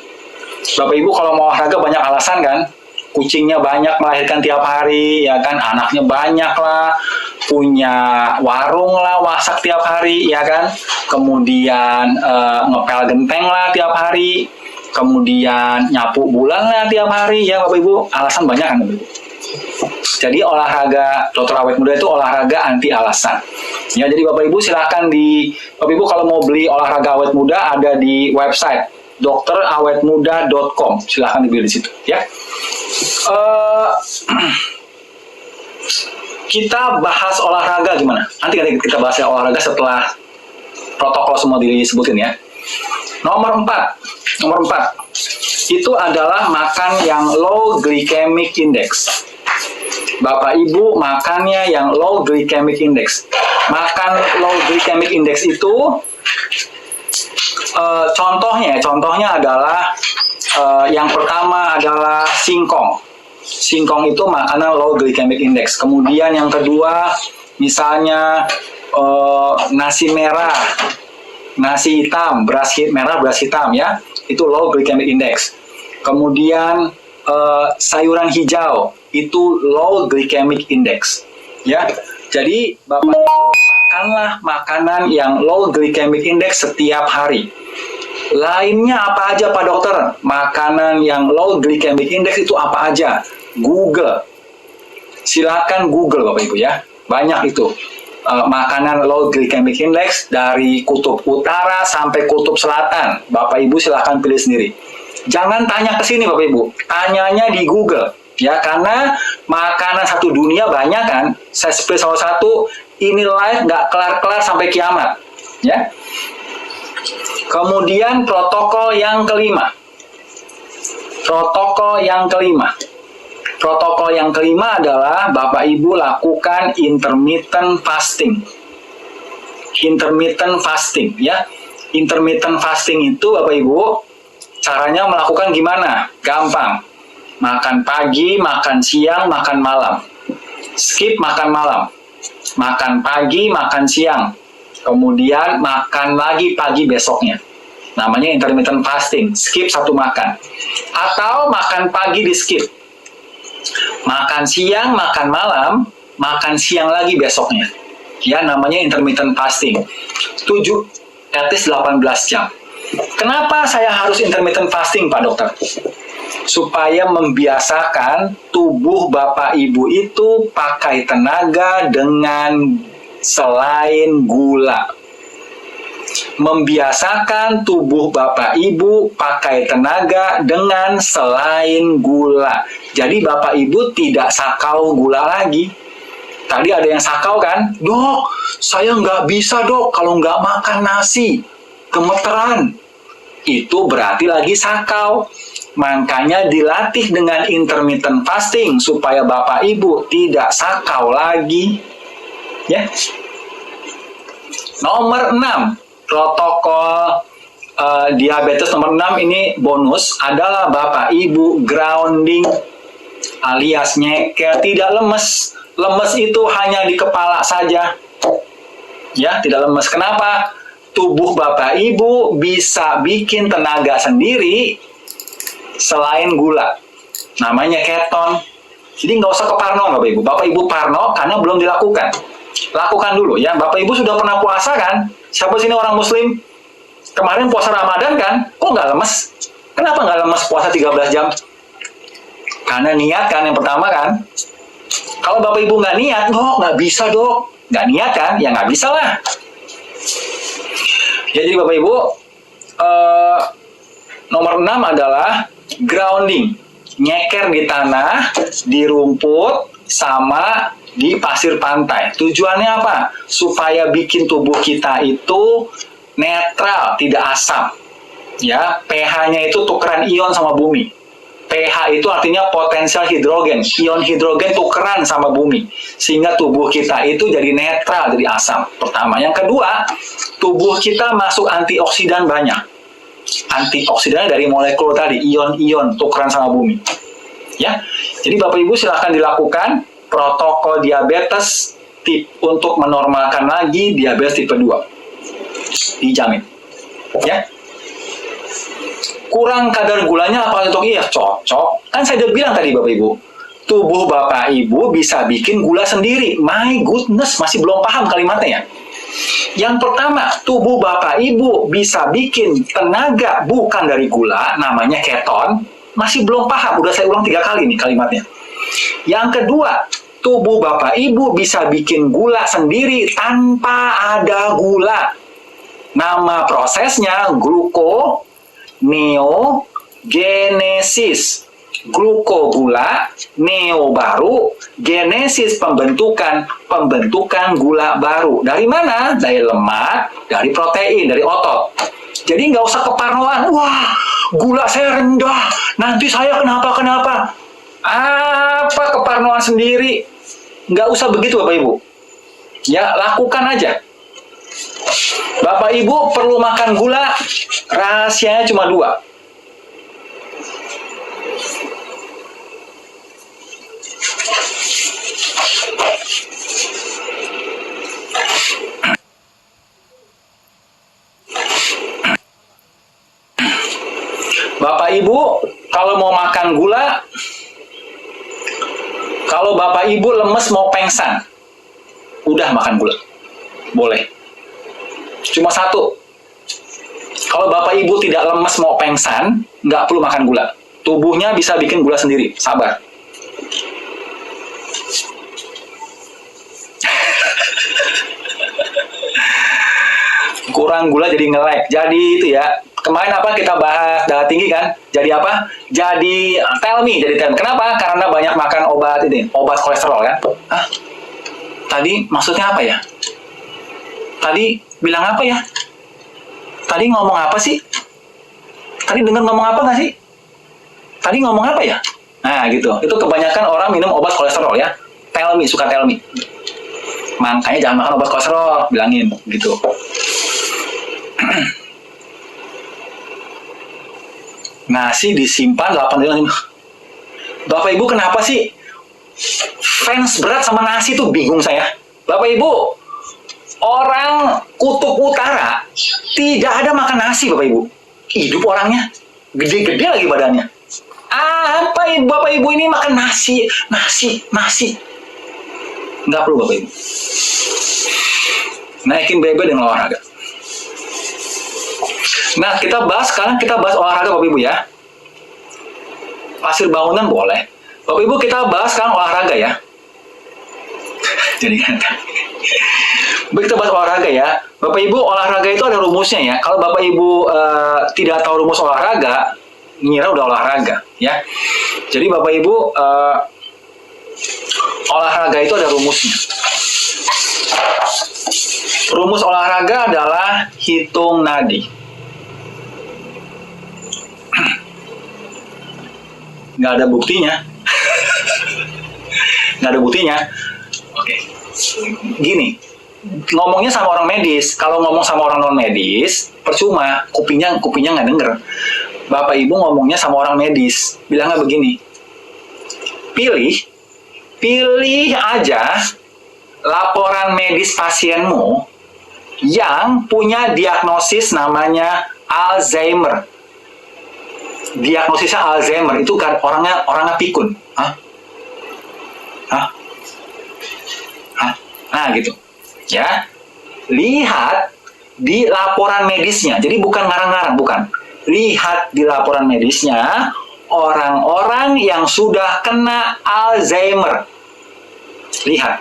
Bapak Ibu kalau mau olahraga banyak alasan kan, kucingnya banyak melahirkan tiap hari, ya kan, anaknya banyak lah, punya warung lah, masak tiap hari, ya kan, kemudian ngepel genteng lah tiap hari, kemudian nyapu bulan lah tiap hari, ya Bapak Ibu, alasan banyak kan Bapak Ibu. Jadi olahraga dokter awet muda itu olahraga anti alasan. Ya, jadi Bapak Ibu silahkan Bapak Ibu kalau mau beli olahraga awet muda ada di website dokterawetmuda.com, silahkan dibeli di situ ya. Kita bahas olahraga gimana? Nanti kita bahas ya olahraga setelah protokol semua disebutin ya. Nomor 4 itu adalah makan yang low glycemic index. Bapak Ibu makannya yang low glycemic index. Makan low glycemic index itu contohnya adalah yang pertama adalah singkong. Singkong itu makanan low glycemic index. Kemudian yang kedua misalnya nasi merah, nasi hitam, beras merah, beras hitam ya, itu low glycemic index. Kemudian sayuran hijau itu low glycemic index ya. Jadi Bapak Ibu makanlah makanan yang low glycemic index setiap hari. Lainnya apa aja Pak Dokter? Makanan yang low glycemic index itu apa aja? Google. Silakan Google Bapak Ibu ya. Banyak itu. Makanan low glycemic index dari kutub utara sampai kutub selatan. Bapak Ibu silakan pilih sendiri. Jangan tanya ke sini Bapak Ibu. Tanyanya di Google. Ya, karena makanan satu dunia banyak kan. Saya pilih salah satu, ini live nggak kelar-kelar sampai kiamat. Ya. Kemudian protokol yang kelima. Protokol yang kelima. Protokol yang kelima adalah Bapak Ibu lakukan intermittent fasting. Intermittent fasting ya. Intermittent fasting itu Bapak Ibu caranya melakukan gimana? Gampang. Makan pagi, makan siang, makan malam. Skip makan malam. Makan pagi, makan siang. Kemudian makan lagi pagi besoknya. Namanya intermittent fasting. Skip satu makan. Atau makan pagi di skip. Makan siang, makan malam, makan siang lagi besoknya. Ya, namanya intermittent fasting. at least 18 jam. Kenapa saya harus intermittent fasting, Pak Dokter? Supaya membiasakan tubuh Bapak Ibu itu pakai tenaga dengan selain gula. Membiasakan tubuh Bapak Ibu pakai tenaga dengan selain gula. Jadi Bapak Ibu tidak sakau gula lagi. Tadi ada yang sakau kan? Dok, saya nggak bisa dok kalau nggak makan nasi. Gemeteran. Itu berarti lagi sakau. Makanya dilatih dengan intermittent fasting supaya Bapak Ibu tidak sakau lagi. Ya. Nomor 6, protokol diabetes nomor 6 ini bonus adalah Bapak Ibu grounding alias nyeker, tidak lemes. Lemes itu hanya di kepala saja. Ya, tidak lemes. Kenapa? Tubuh Bapak Ibu bisa bikin tenaga sendiri selain gula. Namanya keton. Jadi nggak usah ke parno Bapak Ibu. Bapak Ibu parno karena belum dilakukan. Lakukan dulu ya. Bapak Ibu sudah pernah puasa kan? Siapa sini orang muslim? Kemarin puasa Ramadan kan? Kok nggak lemes? Kenapa nggak lemes puasa 13 jam? Karena niat kan yang pertama kan? Kalau Bapak Ibu nggak niat, dok, nggak bisa dok. Nggak niat kan? Ya nggak bisa lah. Ya, jadi Bapak Ibu, nomor 6 adalah grounding. Nyeker di tanah, di rumput, sama di pasir pantai. Tujuannya apa? Supaya bikin tubuh kita itu netral, tidak asam. Ya, pH-nya itu tukeran ion sama bumi. pH itu artinya potensial hidrogen. Ion hidrogen tukeran sama bumi. Sehingga tubuh kita itu jadi netral, jadi asam. Pertama. Yang kedua, tubuh kita masuk antioksidan banyak. Antioksidannya dari molekul tadi, ion-ion tukeran sama bumi. Ya. Jadi Bapak Ibu silahkan dilakukan protokol diabetes untuk menormalkan lagi diabetes tipe 2. Dijamin. Ya. Kurang kadar gulanya apa untuk iya? Cocok. Kan saya udah bilang tadi Bapak Ibu. Tubuh Bapak Ibu bisa bikin gula sendiri. My goodness, masih belum paham kalimatnya ya. Yang pertama, tubuh Bapak Ibu bisa bikin tenaga bukan dari gula, namanya keton. Masih belum paham, udah saya ulang 3 kali nih kalimatnya. Yang kedua, tubuh Bapak Ibu bisa bikin gula sendiri tanpa ada gula. Nama prosesnya gluconeogenesis. Gluko gula, neo baru, genesis pembentukan gula baru. Dari mana? Dari lemak, dari protein, dari otot. Jadi nggak usah keparnoan. Wah, gula saya rendah, nanti saya kenapa-kenapa. Apa keparnoan sendiri? Nggak usah begitu Bapak Ibu. Ya, lakukan aja. Bapak Ibu perlu makan gula, rahasianya cuma 2. Bapak Ibu kalau mau makan gula, kalau Bapak Ibu lemes mau pengsan, udah makan gula. Boleh. Cuma 1. Kalau Bapak Ibu tidak lemes mau pengsan, nggak perlu makan gula. Tubuhnya bisa bikin gula sendiri. Sabar. Kurang gula jadi nge-lag. Jadi itu ya. Kemarin apa kita bahas darah tinggi kan? Jadi apa? Jadi tell me. Kenapa? Karena banyak makan obat ini, obat kolesterol kan? Hah? Tadi maksudnya apa ya? Tadi bilang apa ya? Tadi ngomong apa sih? Tadi dengar ngomong apa nggak sih? tadi ngomong apa ya? Nah gitu, itu kebanyakan orang minum obat kolesterol ya. Tell me, suka tell me. Makanya jangan makan obat kolesterol, bilangin gitu. Nasi disimpan 8 jam. Bapak Ibu kenapa sih fans berat sama nasi tuh, bingung saya. Bapak Ibu, orang kutub utara tidak ada makan nasi Bapak Ibu. Hidup orangnya, gede-gede lagi badannya. Apa Bapak Ibu ini makan nasi. Nggak perlu Bapak Ibu. Naikin BB dengan olahraga. Nah, sekarang kita bahas olahraga Bapak Ibu ya. Pasir bangunan boleh. Bapak Ibu kita bahas sekarang olahraga ya. Jadi kan. Kita bahas olahraga ya. Bapak Ibu, olahraga itu ada rumusnya ya. Kalau Bapak Ibu tidak tahu rumus olahraga, ngira udah olahraga ya. Jadi Bapak Ibu, olahraga itu ada rumusnya. Rumus olahraga adalah hitung nadi. Nggak ada buktinya. Nggak ada buktinya. Oke. Gini, ngomongnya sama orang medis. Kalau ngomong sama orang non medis, percuma. Kupingnya nggak denger. Bapak Ibu ngomongnya sama orang medis. Bilangnya begini. Pilih aja laporan medis pasienmu yang punya diagnosis namanya Alzheimer. Diagnosisnya Alzheimer itu kan orangnya pikun. Nah gitu ya, lihat di laporan medisnya. Jadi bukan ngarang-ngarang, bukan. Lihat di laporan medisnya orang-orang yang sudah kena Alzheimer. Lihat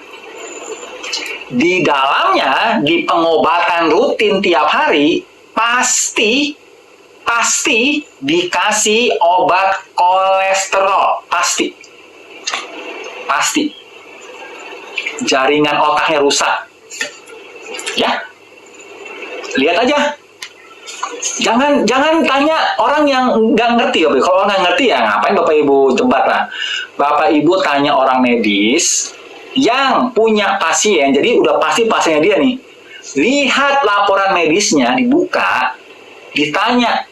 di dalamnya, di pengobatan rutin tiap hari pasti dikasih obat kolesterol, pasti. Jaringan otaknya rusak. Ya. Lihat aja. Jangan tanya orang yang nggak ngerti. Kalau orang nggak ngerti ya ngapain Bapak Ibu debat lah. Bapak Ibu tanya orang medis yang punya pasien, jadi udah pasti pasiennya dia nih. Lihat laporan medisnya, dibuka, ditanya.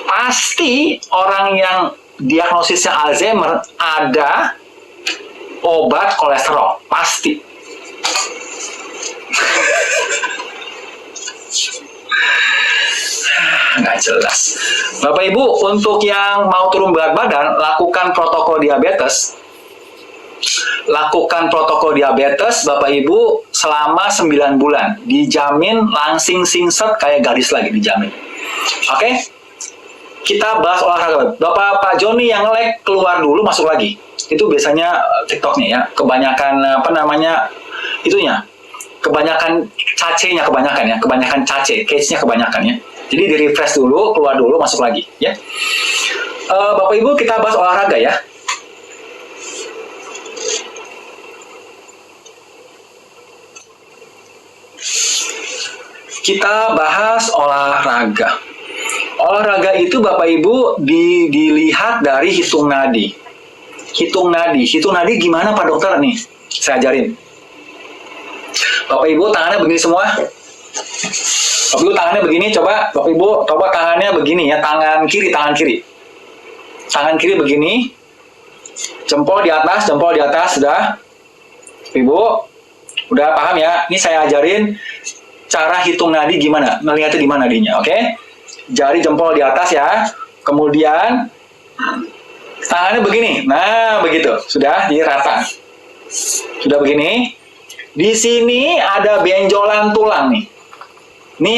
Pasti orang yang diagnosisnya Alzheimer ada obat kolesterol, pasti. Nggak jelas. Bapak Ibu, untuk yang mau turun berat badan, lakukan protokol diabetes. Bapak Ibu selama 9 bulan. Dijamin langsing singset kayak gadis lagi, dijamin. Oke? Kita bahas olahraga. Pak Joni yang nge-lag keluar dulu, masuk lagi. Itu biasanya TikToknya ya. Kebanyakan itunya. Kebanyakan cacenya kebanyakan ya. Kebanyakan cace, case-nya kebanyakan ya. Jadi di-refresh dulu, keluar dulu, masuk lagi ya. Bapak Ibu kita bahas olahraga ya. Kita bahas olahraga. Olahraga itu Bapak Ibu dilihat dari hitung nadi. Hitung nadi gimana Pak Dokter nih? Saya ajarin. Bapak Ibu tangannya begini semua. Bapak Ibu tangannya begini, coba Bapak Ibu coba tangannya begini ya, tangan kiri. Tangan kiri begini. Jempol di atas, sudah. Bapak Ibu udah paham ya? Ini saya ajarin cara hitung nadi gimana, melihatnya di mana nadinya, oke? Jari jempol di atas ya, kemudian tangannya begini, nah begitu, sudah di rata, sudah begini. Di sini ada benjolan tulang nih,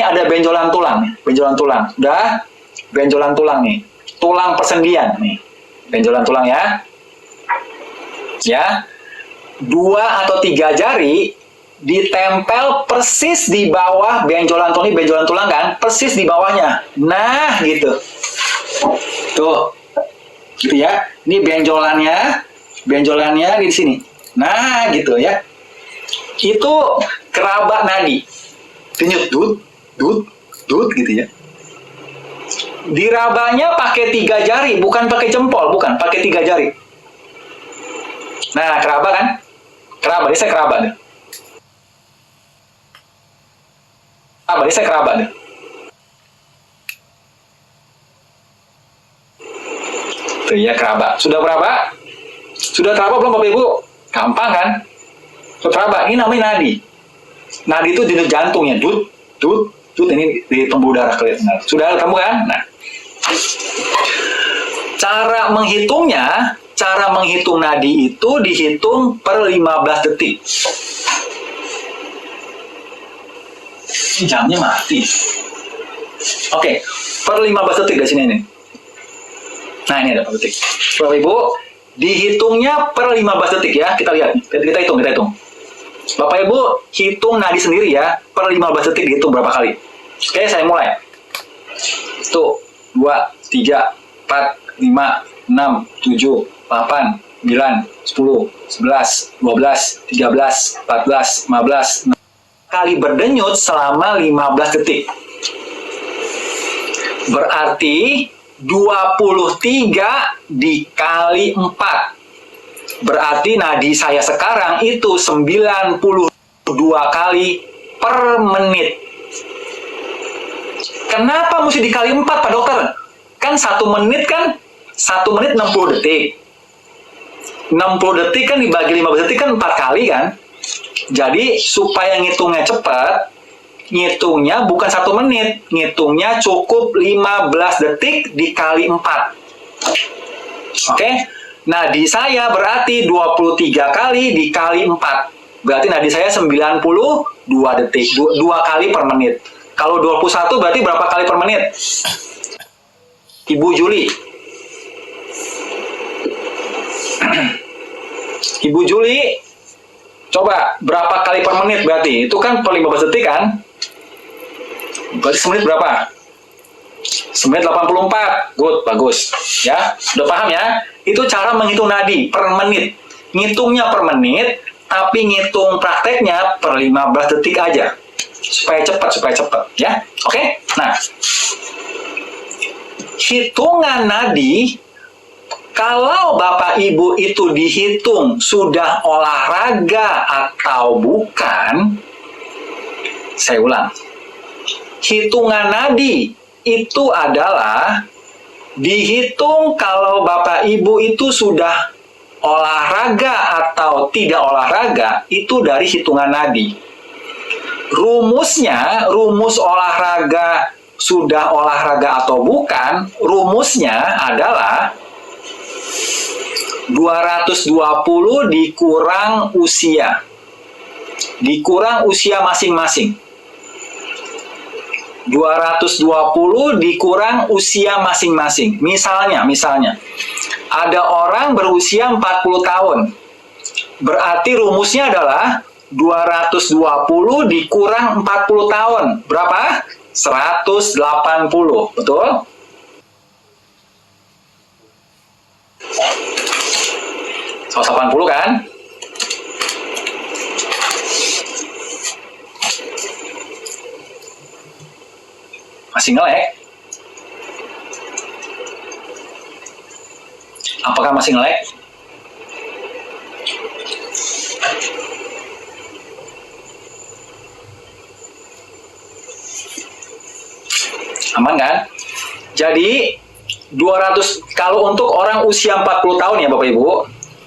ada benjolan tulang, udah benjolan tulang nih, tulang persendian nih, benjolan tulang ya, 2 atau 3 jari ditempel persis di bawah benjolan tulang kan, persis di bawahnya. Nah, gitu. Tuh. Gitu ya. Ini benjolannya di sini. Nah, gitu ya. Itu kerabat nadi. Denyut dut gitu ya. Dirabanya pakai 3 jari, bukan pakai jempol, bukan, pakai 3 jari. Nah, keraba kan? Keraba, ini saya keraba deh. Ini saya keraba deh. Tuh ya, keraba. Sudah berapa? Sudah teraba belum Bapak Ibu? Gampang kan? Sudah teraba. Ini namanya nadi. Nadi itu denyut jantungnya. Dut, dut, dut. Ini di pembuluh darah kelihatan. Sudah kamu kan? Nah, cara menghitung nadi itu dihitung per 15 detik. Ini jamnya mati. Oke, per 15 detik dari sini ini. Nah, ini ada 15 detik. Bapak Ibu, dihitungnya per 15 detik ya. Kita lihat, kita hitung. Bapak Ibu, hitung nadi sendiri ya. Per 15 detik dihitung berapa kali. Oke, saya mulai. Tuh, 2, 3, 4, 5, 6, 7, 8, 9, 10, 11, 12, 13, 14, 15, 16. Kali berdenyut selama 15 detik. Berarti 23 dikali 4. Berarti nadi saya sekarang itu 92 kali per menit. Kenapa mesti dikali 4 Pak Dokter? Kan 1 menit 60 detik. 60 detik kan dibagi 15 detik kan 4 kali kan? Jadi supaya ngitungnya cepat, ngitungnya bukan 1 menit, ngitungnya cukup 15 detik dikali 4. Oke? Nadi saya berarti 23 kali dikali 4. Berarti nadi saya 92 detik, 2 kali per menit. Kalau 21 berarti berapa kali per menit? Ibu Juli. Ibu Juli, coba berapa kali per menit berarti? Itu kan per 15 detik kan? Berarti semenit berapa? Semenit 84. Good, bagus. Ya, udah paham ya? Itu cara menghitung nadi per menit. Ngitungnya per menit, tapi ngitung prakteknya per 15 detik aja. Supaya cepat, ya. Oke? Nah, hitungan nadi, kalau Bapak Ibu itu dihitung sudah olahraga atau bukan, saya ulang. Hitungan nadi itu adalah dihitung kalau Bapak Ibu itu sudah olahraga atau tidak olahraga, itu dari hitungan nadi. Rumusnya, rumus olahraga sudah olahraga atau bukan, rumusnya adalah 220 dikurang usia. Dikurang usia masing-masing. 220 dikurang usia masing-masing. Misalnya, ada orang berusia 40 tahun. Berarti rumusnya adalah 220 dikurang 40 tahun. Berapa? 180. Betul? So, 80 kan? Masih nge-lag? Apakah masih nge-lag? Aman kan? Jadi 200, kalau untuk orang usia 40 tahun ya Bapak Ibu,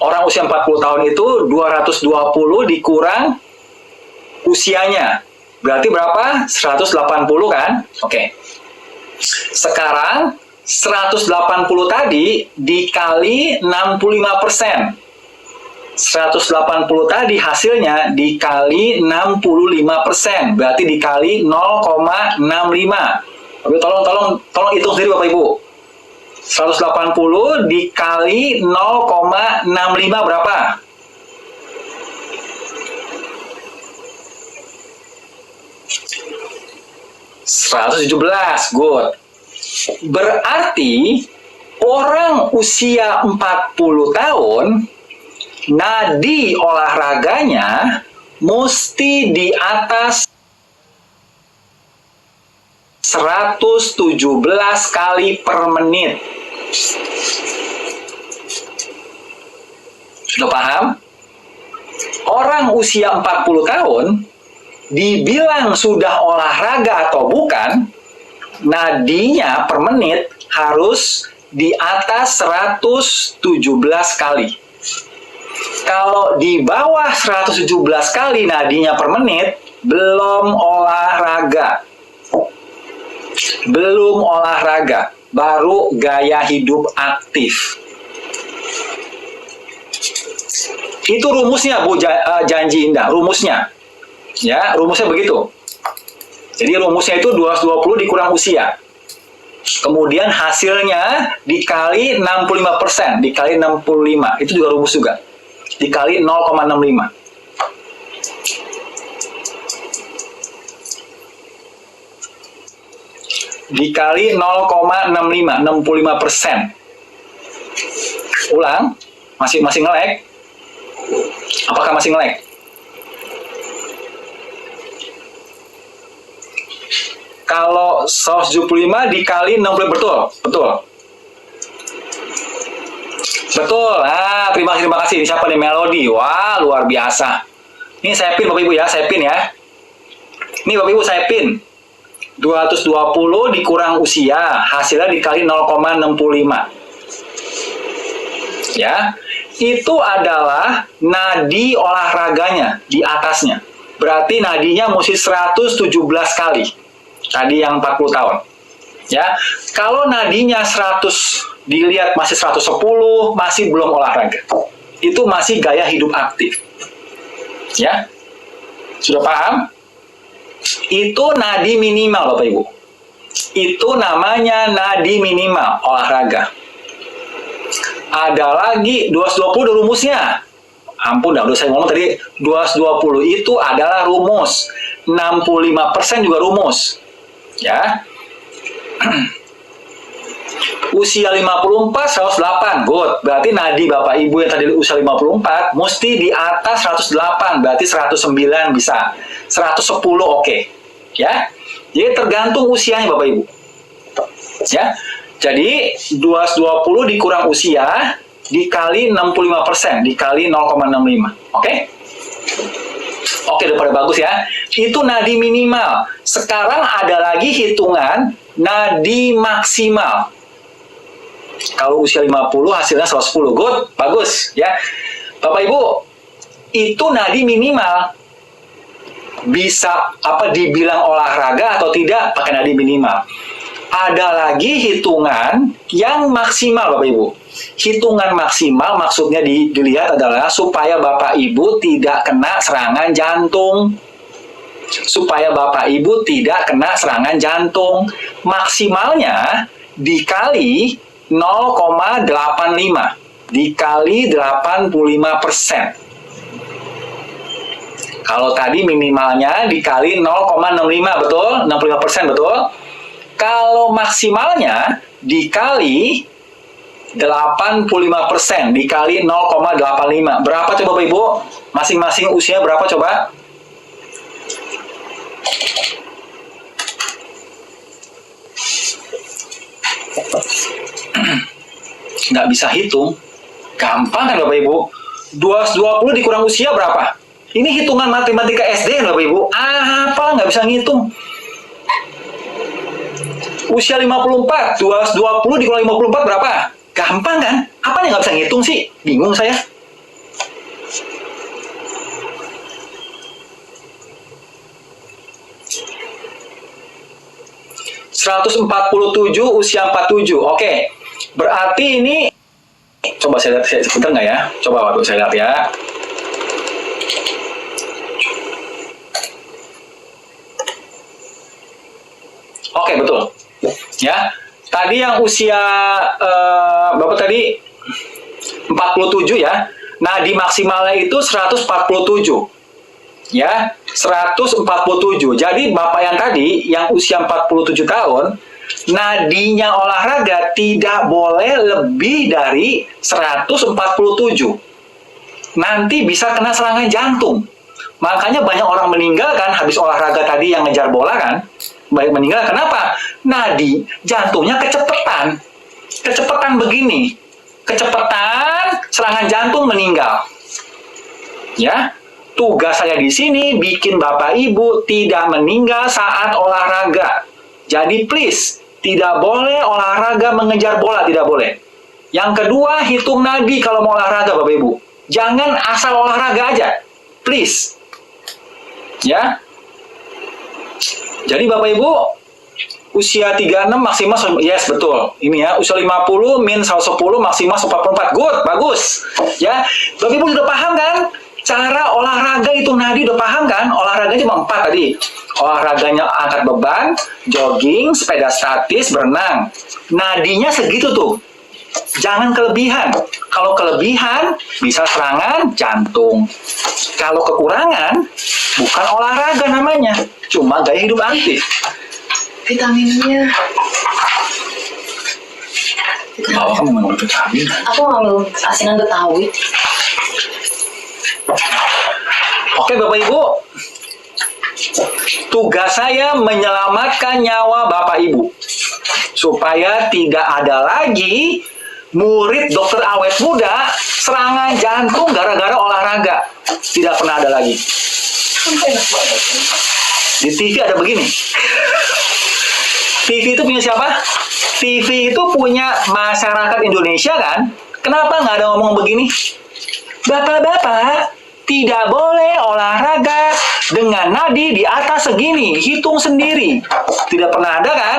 orang usia 40 tahun itu 220 dikurang usianya. Berarti berapa? 180 kan? Oke. Sekarang 180 tadi dikali 65%. 180 tadi hasilnya dikali 65%. Berarti dikali 0,65. Tapi tolong hitung sendiri Bapak Ibu. 180 dikali 0,65 berapa? $117. Good. Berarti orang usia 40 tahun nadi olahraganya mesti di atas 117 kali per menit. Sudah paham? Orang usia 40 tahun dibilang sudah olahraga atau bukan, nadinya per menit harus di atas 117 kali. Kalau di bawah 117 kali nadinya per menit, belum olahraga. Belum olahraga, baru gaya hidup aktif. Itu rumusnya, Bu Janji Indah, rumusnya. Ya, rumusnya begitu. Jadi rumusnya itu 220 dikurang usia. Kemudian hasilnya dikali 65%, dikali 65. Itu juga rumus juga. Dikali 0,65. Dikali 0,65, 65%. Ulang, masih nge-lag? Apakah masih nge-lag? Kalau 175 dikali 60, betul. Nah, terima kasih. Ini siapa nih? Melody. Wah, luar biasa. Ini saya pin Bapak Ibu ya, saya pin ya. Ini Bapak Ibu saya pin. 220 dikurang usia, hasilnya dikali 0,65. Ya. Itu adalah nadi olahraganya di atasnya. Berarti nadinya mesti 117 kali. Tadi yang 40 tahun. Ya. Kalau nadinya 100 dilihat masih 110, masih belum olahraga. Itu masih gaya hidup aktif. Ya. Sudah paham? Itu nadi minimal Bapak Ibu. Itu namanya nadi minimal olahraga. Ada lagi 220 rumusnya. Ampun dah, udah saya ngomong tadi 220 itu adalah rumus. 65% juga rumus. Ya. Usia 54, 108. Good. Berarti nadi Bapak Ibu yang tadi usia 54 mesti di atas 108, berarti 109 bisa. 110 oke. Ya. Jadi tergantung usianya Bapak Ibu. Ya. Jadi 220 dikurang usia dikali 65%, dikali 0,65. Oke? Oke, udah pada bagus ya. Itu nadi minimal. Sekarang ada lagi hitungan nadi maksimal. Kalau usia 50 hasilnya 110. Good, bagus ya. Bapak Ibu, itu nadi minimal. Bisa dibilang olahraga atau tidak pakai nadi minimal. Ada lagi hitungan yang maksimal Bapak Ibu. Hitungan maksimal maksudnya dilihat adalah supaya Bapak Ibu tidak kena serangan jantung. Supaya Bapak Ibu tidak kena serangan jantung. Maksimalnya dikali 0,85. Dikali 85%. Kalau tadi minimalnya dikali 0,65, betul? 65%, betul? Kalau maksimalnya dikali 85%, dikali 0,85. Berapa coba Bapak Ibu? Masing-masing usia berapa coba? Nggak bisa hitung. Gampang kan Bapak Ibu? 220 dikurang usia berapa? Ini hitungan matematika SD Bapak Ibu. Apa nggak bisa ngitung? Usia 54, 220 dikurang 54 berapa? Gampang kan? Apanya nggak bisa ngitung sih? Bingung saya. ...147 usia 47. Oke. Berarti ini... Coba saya lihat sebentar nggak ya? Coba waktu saya lihat ya. Oke, betul. Ya, tadi yang usia Bapak tadi 47 ya. Nadi maksimalnya itu 147. Ya, 147. Jadi Bapak yang tadi yang usia 47 tahun, nadinya olahraga tidak boleh lebih dari 147. Nanti bisa kena serangan jantung. Makanya banyak orang meninggal kan habis olahraga tadi yang ngejar bola kan. baik meninggal. Kenapa? Nadi jantungnya kecepatan. Kecepatan begini. Kecepatan serangan jantung meninggal. Ya. Tugas saya di sini bikin Bapak Ibu tidak meninggal saat olahraga. Jadi please, tidak boleh olahraga mengejar bola, tidak boleh. Yang kedua, hitung nadi kalau mau olahraga Bapak Ibu. Jangan asal olahraga aja. Please. Ya. Jadi Bapak Ibu, usia 36 maksimal, yes betul. Ini ya, usia 50 min 110 maksimal 44. Good, bagus. Ya. Bapak Ibu sudah paham kan? Cara olahraga itu nadi udah paham kan? Olahraganya cuma 4 tadi. Olahraganya angkat beban, jogging, sepeda statis, berenang. Nadinya segitu tuh. Jangan kelebihan. Kalau kelebihan bisa serangan jantung. Kalau kekurangan bukan olahraga namanya, cuma gaya hidup aktif. Vitaminnya. Kalau kamu mau vitamin. Aku ngambil asinan Betawi. Oke Bapak Ibu, tugas saya menyelamatkan nyawa Bapak Ibu supaya tidak ada lagi murid dokter awet muda serangan jantung gara-gara olahraga. Tidak pernah ada lagi. Di TV ada begini. TV itu punya siapa? TV itu punya masyarakat Indonesia kan? Kenapa nggak ada ngomong begini? Bapak-bapak, tidak boleh olahraga dengan nadi di atas segini, hitung sendiri. Tidak pernah ada kan?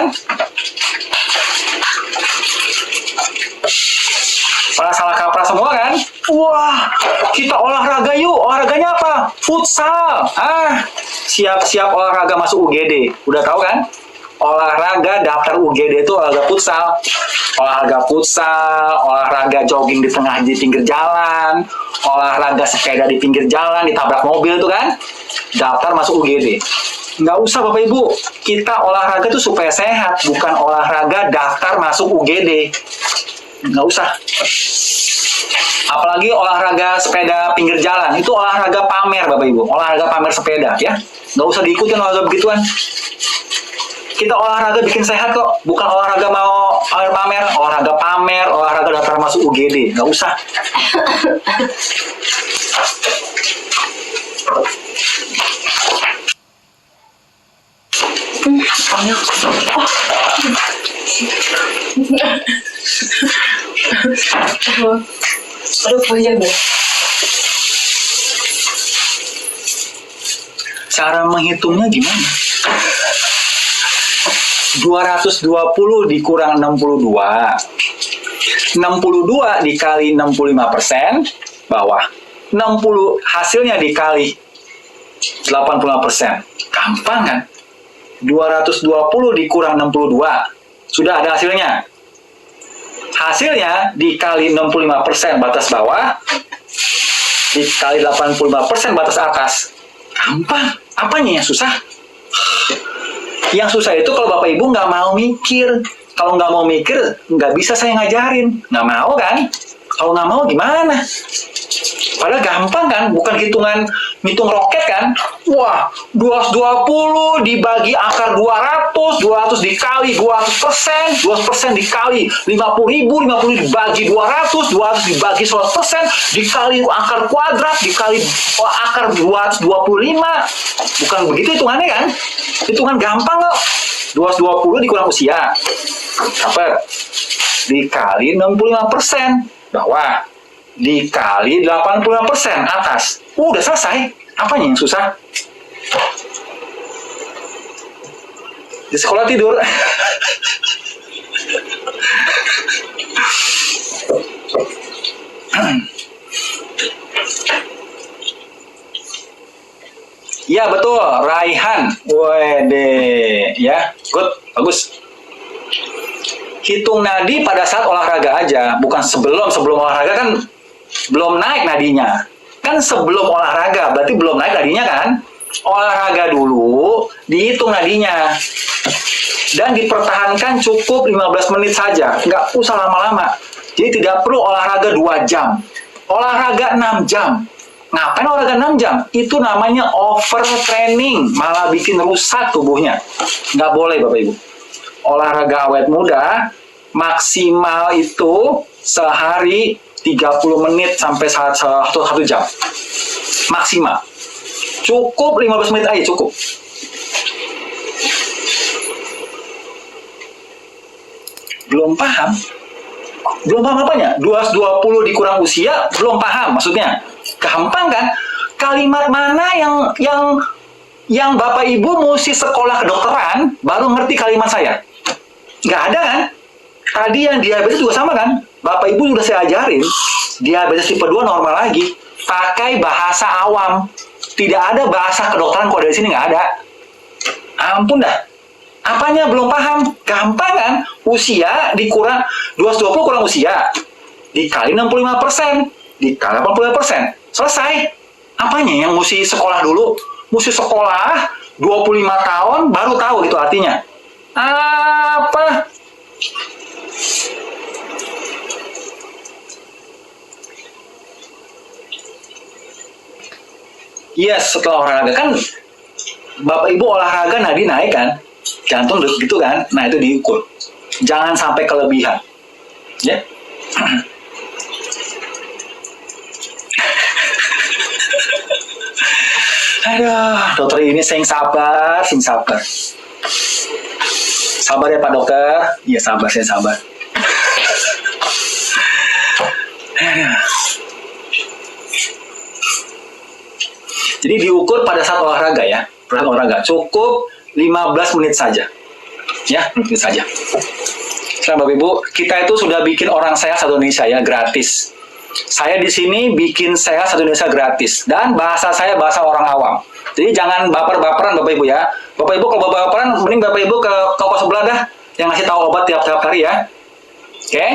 Pada salah kaprah semua kan? Wah, kita olahraga yuk. Olahraganya apa? Futsal. Siap-siap olahraga masuk UGD. Udah tahu kan? Olahraga daftar UGD itu olahraga futsal. Olahraga futsal, olahraga jogging di pinggir jalan, olahraga sepeda di pinggir jalan, ditabrak mobil itu kan, daftar masuk UGD. Nggak usah Bapak Ibu, kita olahraga itu supaya sehat, bukan olahraga daftar masuk UGD. Nggak usah. Apalagi olahraga sepeda pinggir jalan, itu olahraga pamer Bapak Ibu, olahraga pamer sepeda ya. Nggak usah diikutin olahraga begituan. Kita olahraga bikin sehat kok, bukan olahraga mau pamer, olahraga daftar masuk UGD, nggak usah. Aduh, banyak deh. Cara menghitungnya gimana? 220 dikurang 62. 62 dikali 65%, bawah. 60 hasilnya dikali 85%. Gampang kan? 220 dikurang 62. Sudah ada hasilnya. Hasilnya dikali 65% batas bawah, dikali 85% batas atas. Gampang. Apanya yang susah? Yang susah itu kalau Bapak Ibu nggak mau mikir. Kalau nggak mau mikir, nggak bisa saya ngajarin. Nggak mau kan? Kalau nggak mau gimana? Padahal gampang kan? Bukan hitung roket kan? Wah, 220 dibagi akar 200, 200 dikali 200%, 200% dikali 50.000, 50 dibagi 200, 200 dibagi 100%, dikali akar kuadrat, dikali akar 225. Bukan begitu hitungannya kan? Hitungan gampang kok. 220 dikurang usia. Apa? Dikali 65% bawah. Dikali 85% atas. Udah selesai. Apanya yang susah? Di sekolah tidur. Ya betul, Raihan. Wede, ya, good, bagus. Hitung nadi pada saat olahraga aja, bukan sebelum olahraga kan belum naik nadinya. Kan sebelum olahraga, berarti belum naik nadinya kan? Olahraga dulu, dihitung nadinya. Dan dipertahankan cukup 15 menit saja, nggak usah lama-lama. Jadi tidak perlu olahraga 2 jam. Olahraga 6 jam. Ngapain olahraga 6 jam? Itu namanya overtraining, malah bikin rusak tubuhnya. Nggak boleh Bapak Ibu. Olahraga awet muda, maksimal itu sehari 30 menit sampai 1 jam. Maksimal. Cukup 15 menit aja, cukup. Belum paham? Belum paham apanya? 220 dikurang usia, belum paham maksudnya. Gampang kan? Kalimat mana yang Bapak Ibu mesti sekolah kedokteran baru ngerti kalimat saya? Nggak ada kan? Tadi yang diabetes juga sama kan? Bapak Ibu sudah saya ajarin, diabetes tipe 2 normal lagi. Pakai bahasa awam. Tidak ada bahasa kedokteran kok dari sini, nggak ada. Ampun dah. Apanya belum paham? Gampang kan? Usia dikurang 220 kurang usia dikali 65%, dikali 85%. Selesai. Apanya yang mesti sekolah dulu? Mesti sekolah 25 tahun baru tahu gitu artinya. Apa? Yes, setelah olahraga kan Bapak Ibu olahraga nadi naik kan? Jantung gitu kan? Nah, itu diukur. Jangan sampai kelebihan. Ya. Aduh, dokter ini sing sabar. Sabar ya Pak Dokter. Iya sabar, saya sabar. Aduh. Jadi diukur pada saat olahraga ya. Pada saat olahraga cukup 15 menit saja. Ya, 15 menit saja. Sekarang Bapak Ibu, kita itu sudah bikin orang sehat satu Indonesia ya, gratis. Saya di sini bikin sehat satu Indonesia gratis. Dan bahasa saya bahasa orang awam. Jadi jangan baper-baperan Bapak Ibu ya. Bapak Ibu kalau baper-baperan, mending Bapak Ibu ke toko sebelah dah. Yang ngasih tahu obat tiap-tiap hari ya. Oke?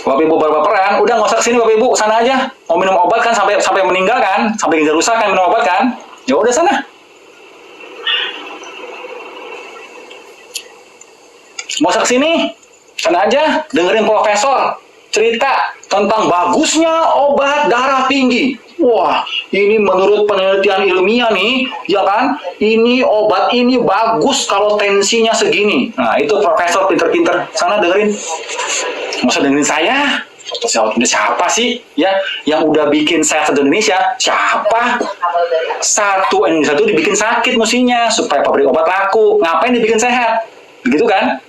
Bapak Ibu baper-baperan, udah nggak usah kesini Bapak Ibu, sana aja. Mau minum obat kan sampai meninggal kan? Sampai ginjal rusak kan minum obat kan? Ya udah sana. Mau usah kesini, sana aja, dengerin profesor cerita tentang bagusnya obat darah tinggi. Wah, ini menurut penelitian ilmiah nih, ya kan? Ini obat ini bagus kalau tensinya segini. Nah, itu profesor pinter-pinter. Sana dengerin. Nggak usah dengerin saya. Siapa sih ya yang udah bikin sehat di Indonesia? Siapa? Satu Indonesia itu dibikin sakit mestinya supaya pabrik obat laku. Ngapain dibikin sehat? Begitu kan?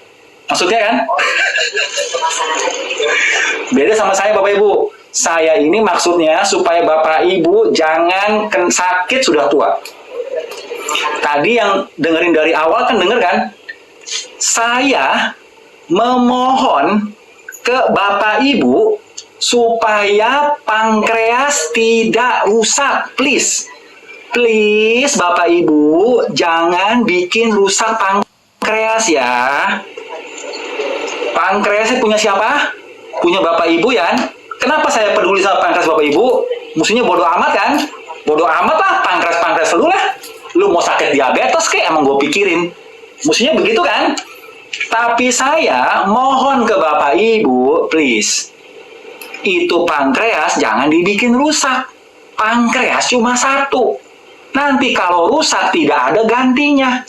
Maksudnya kan? Beda sama saya Bapak Ibu. Saya ini maksudnya supaya Bapak Ibu jangan sakit sudah tua. Tadi yang dengerin dari awal kan denger kan? Saya memohon ke Bapak Ibu supaya pankreas tidak rusak. Please Bapak Ibu jangan bikin rusak pankreas ya. Pankreasnya punya siapa? Punya Bapak Ibu ya. Kenapa saya peduli sama pankreas Bapak Ibu? Mestinya bodoh amat kan? Bodoh amat lah, pankreas lu lah. Lu mau sakit diabetes kek, emang gue pikirin. Mestinya begitu kan? Tapi saya mohon ke Bapak Ibu, please. Itu pankreas jangan dibikin rusak. Pankreas cuma satu. Nanti kalau rusak tidak ada gantinya.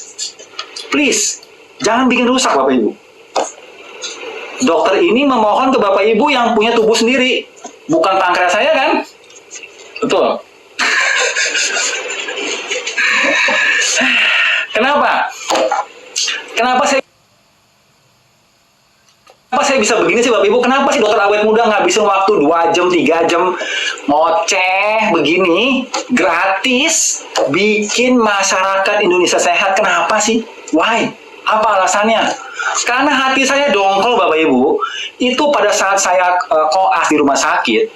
Please, jangan bikin rusak Bapak Ibu. Dokter ini memohon ke Bapak Ibu yang punya tubuh sendiri. Bukan pankreas saya kan? Betul. Kenapa? Kenapa saya bisa begini sih Bapak Ibu? Kenapa sih dokter awet muda ngabisin waktu 2 jam, 3 jam ngoceh begini, gratis, bikin masyarakat Indonesia sehat? Kenapa sih? Why? Apa alasannya? Karena hati saya dongkol Bapak Ibu. Itu pada saat saya koas di rumah sakit,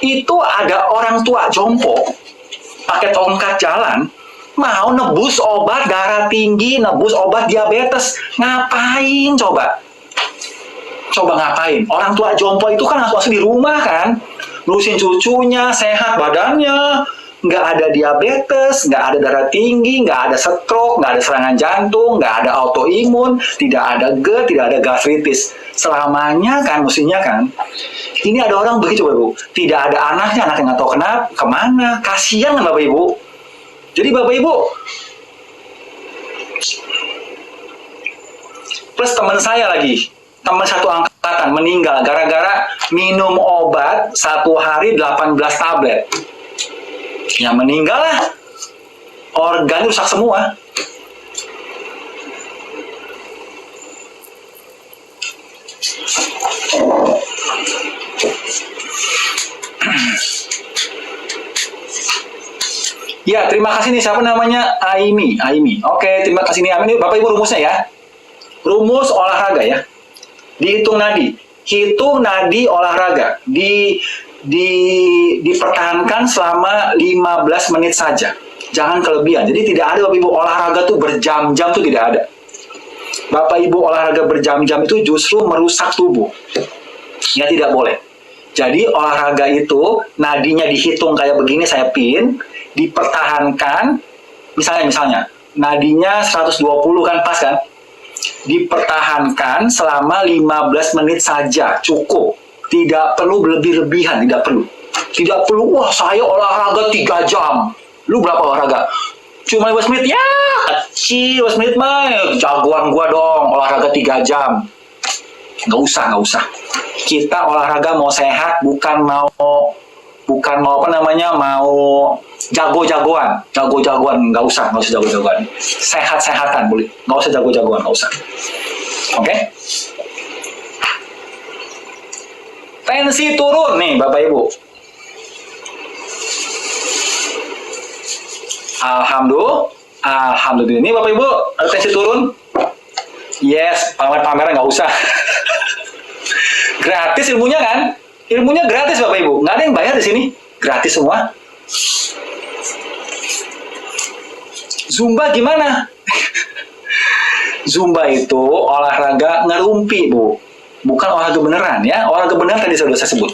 itu ada orang tua jompo pakai tongkat jalan mau nebus obat darah tinggi, nebus obat diabetes. Ngapain coba? Coba ngapain? Orang tua jompo itu kan langsung di rumah kan, ngurusin cucunya, sehat badannya, nggak ada diabetes, nggak ada darah tinggi, nggak ada stroke, nggak ada serangan jantung, nggak ada autoimun, tidak ada GERD, tidak ada gastritis. Selamanya kan, mestinya kan. Ini ada orang begitu Bapak Ibu, tidak ada anaknya nggak tahu kenapa, kemana, kasihan kan Bapak Ibu. Jadi Bapak Ibu, plus teman saya lagi, teman satu angkatan meninggal gara-gara minum obat 1 hari 18 tablet. Ya meninggal lah, organ rusak semua. Ya, terima kasih nih, siapa namanya? Aimi. Oke, terima kasih nih Aimi. Bapak Ibu rumusnya ya. Rumus olahraga ya. Dihitung nadi. Hitung nadi olahraga. Dipertahankan selama 15 menit saja. Jangan kelebihan. Jadi tidak ada Bapak Ibu olahraga tuh berjam-jam tuh tidak ada. Bapak Ibu olahraga berjam-jam itu justru merusak tubuh. Ya tidak boleh. Jadi olahraga itu nadinya dihitung kayak begini, saya pin, dipertahankan misalnya nadinya 120 kan pas kan? Dipertahankan selama 15 menit saja cukup. Tidak perlu berlebih-lebihan, tidak perlu. Tidak perlu, wah saya olahraga 3 jam. Lu berapa olahraga? Cuma 15 menit, ya kecil 15 menit mah. Jagoan gua dong, olahraga 3 jam. Nggak usah. Kita olahraga mau sehat, bukan mau apa namanya, mau jago-jagoan, nggak usah jago-jagoan. Sehat-sehatan boleh, nggak usah jago-jagoan, nggak usah. Oke? Tensi turun nih Bapak Ibu. Alhamdulillah. Ini Bapak Ibu, ada tensi turun? Yes, pameran nggak usah. Gratis ilmunya kan? Ilmunya gratis Bapak Ibu, nggak ada yang bayar di sini, gratis semua. Zumba gimana? Zumba itu olahraga ngerumpi Bu, bukan olahraga beneran ya. Olahraga beneran tadi sudah saya sebut.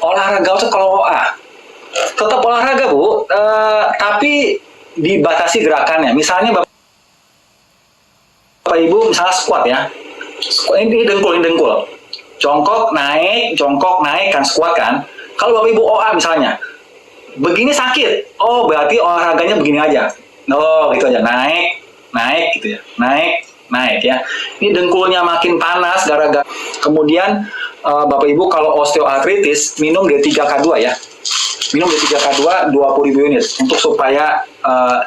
Olahraga itu kalau tetap olahraga Bu, tapi dibatasi gerakannya. Misalnya Bapak Ibu misalnya squat ya. Ini dengkul. Jongkok naik kan, squat kan. Kalau Bapak Ibu OA misalnya, begini sakit. Oh, berarti olahraganya begini aja. Oh, gitu aja. Naik gitu ya. Naik ya. Ini dengkulnya makin panas gara-gara. Kemudian Bapak Ibu kalau osteoartritis minum D3K2 ya. Minum D3K2 20.000 unit untuk supaya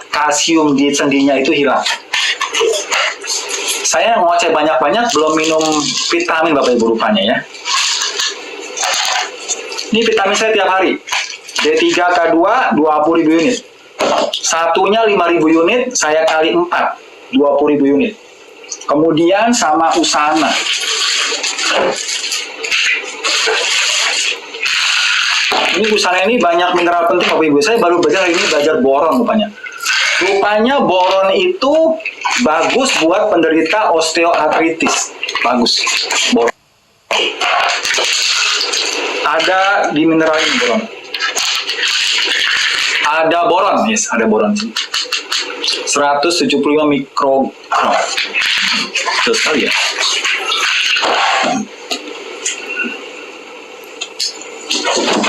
kalsium di sendinya itu hilang. Saya ngoceh banyak-banyak belum minum vitamin Bapak Ibu rupanya ya. Ini vitamin saya tiap hari. D3K2 20.000 unit. Satunya 5.000 unit, saya kali 4, 20.000 unit. Kemudian sama Usana. Ini Usana ini banyak mineral penting Bapak Ibu. Saya baru belajar hari ini, belajar boron rupanya. Rupanya boron itu bagus buat penderita osteoartritis. Bagus. Boron. Ada di mineral ini boron. Ada boron, yes, ada boron sih. 175 mikrogram. Terus sekali ya.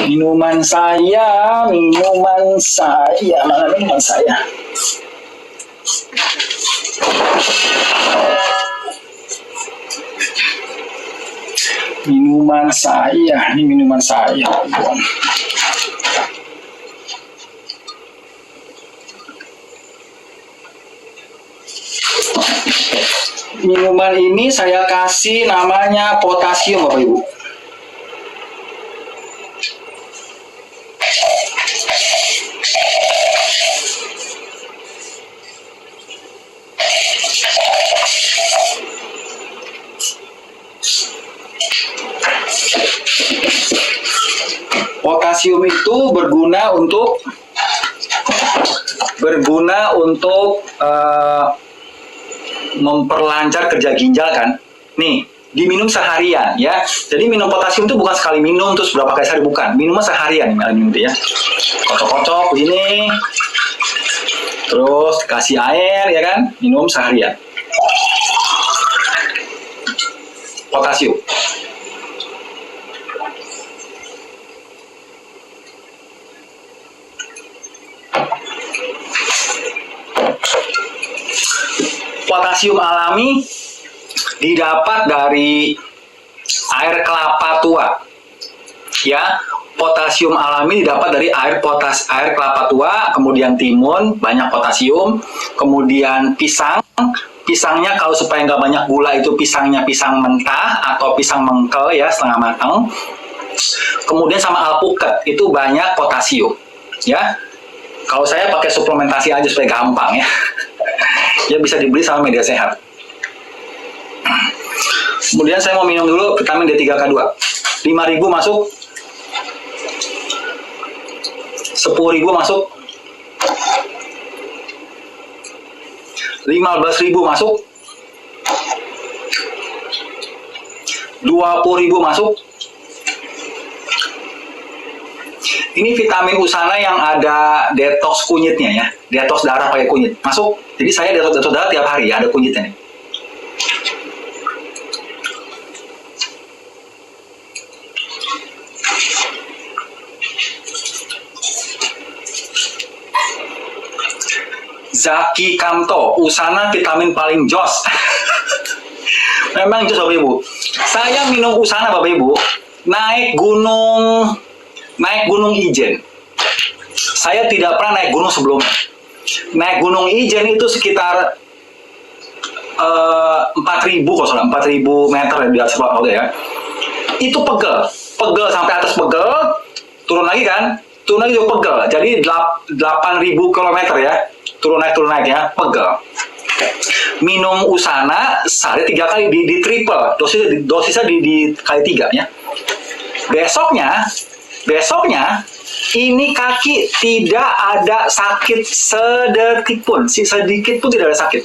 Minuman saya. Mana minuman saya? Ini minuman saya. Minuman ini saya kasih namanya potasium Bapak Ibu. Potasium itu berguna untuk memperlancar kerja ginjal kan. Nih, diminum seharian ya. Jadi minum potasium itu bukan sekali minum terus berapa kali sehari, bukan. Minumnya seharian minum itu ya. Kocok-kocok begini. Terus kasih air ya kan, minum seharian. Potasium. Potasium alami didapat dari air kelapa tua. Ya, potasium alami didapat dari air kelapa tua, kemudian timun, banyak potasium, kemudian pisang. Pisangnya kalau supaya nggak banyak gula itu pisangnya pisang mentah atau pisang mengkel ya, setengah matang. Kemudian sama alpukat itu banyak potasium. Ya, kalau saya pakai suplementasi aja supaya gampang ya. Ya bisa dibeli sama media sehat. Kemudian saya mau minum dulu vitamin D3K2. 5.000 masuk. 10.000 masuk. 15.000 masuk. 20.000 masuk. Ini vitamin Usana yang ada detox kunyitnya ya, detox darah pakai kunyit. Masuk. Jadi saya detox darah tiap hari ya, ada kunyitnya nih. Zaki Kamto, Usana vitamin paling jos. Memang jos Bapak Ibu. Saya minum Usana Bapak Ibu, naik gunung Ijen. Saya tidak pernah naik gunung sebelumnya. Naik gunung Ijen itu sekitar 4.000 kalau salah, 4.000 meter di atas laut ya. Itu pegel sampai atas pegel, turun lagi juga pegel. Jadi 8.000 kilometer ya, turun naik ya, pegel. Minum Usana sehari 3 kali di triple, dosisnya di kali 3 ya. Besoknya ini kaki tidak ada sakit sedikit pun tidak ada sakit.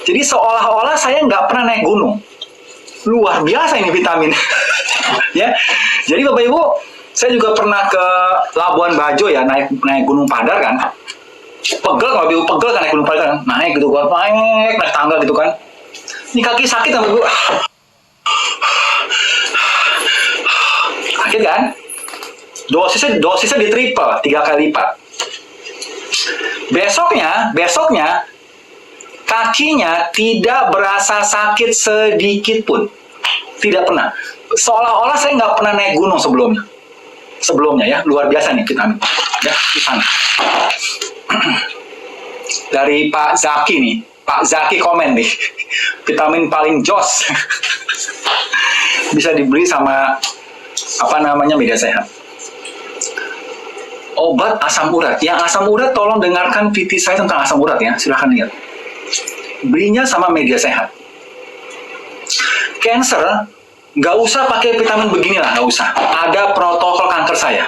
Jadi seolah-olah saya nggak pernah naik gunung. Luar biasa ini vitamin. Ya. Jadi Bapak Ibu, saya juga pernah ke Labuan Bajo ya, naik Gunung Padar kan. Pegel kalau Bapak Ibu, pegel kan naik Gunung Padar kan. Naik gitu kan, naik tangga gitu kan. Ini kaki sakit Bapak Ibu. Sakit kan? Dosisnya di triple, 3 kali lipat. Besoknya kakinya tidak berasa sakit sedikit pun, tidak pernah. Seolah-olah saya nggak pernah naik gunung sebelumnya ya. Luar biasa nih vitamin ya, di sana. Dari Pak Zaki nih, Pak Zaki komen nih, vitamin paling jos. Bisa dibeli sama media sehat. Obat asam urat. Yang asam urat tolong dengarkan VT saya tentang asam urat ya. Silahkan lihat. Belinya sama media sehat. Cancer, nggak usah pakai vitamin beginilah, nggak usah. Ada protokol kanker saya.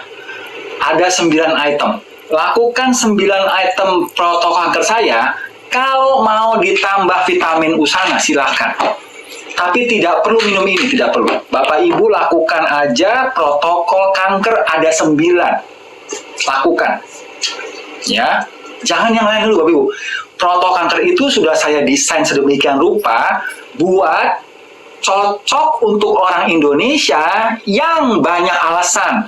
Ada 9 item. Lakukan 9 item protokol kanker saya. Kalau mau ditambah vitamin Usana, silahkan. Tapi tidak perlu minum ini, tidak perlu. Bapak Ibu lakukan aja protokol kanker ada 9. Lakukan ya, jangan yang lain dulu Bapak Ibu. Protokol kanker itu sudah saya desain sedemikian rupa buat cocok untuk orang Indonesia yang banyak alasan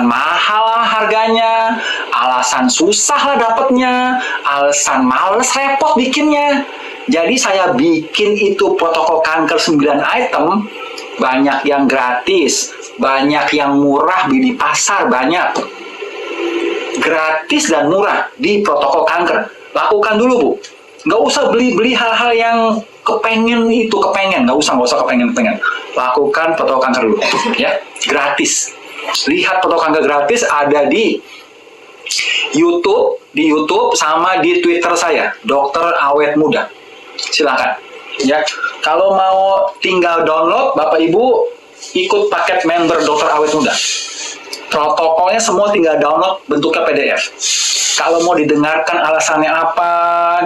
mahal harganya, alasan susah lah dapatnya, alasan males repot bikinnya. Jadi saya bikin itu protokol kanker 9 item. Banyak yang gratis, banyak yang murah di pasar, banyak gratis dan murah di protokol kanker. Lakukan dulu Bu, nggak usah beli hal-hal yang kepengen, nggak usah kepengen. Lakukan protokol kanker dulu ya, gratis. Lihat protokol kanker gratis ada di YouTube sama di Twitter saya, Dokter Awet Muda. Silakan ya. Kalau mau tinggal download, Bapak Ibu ikut paket member Dokter Awet Muda. Protokolnya semua tinggal download bentuknya PDF. Kalau mau didengarkan alasannya apa,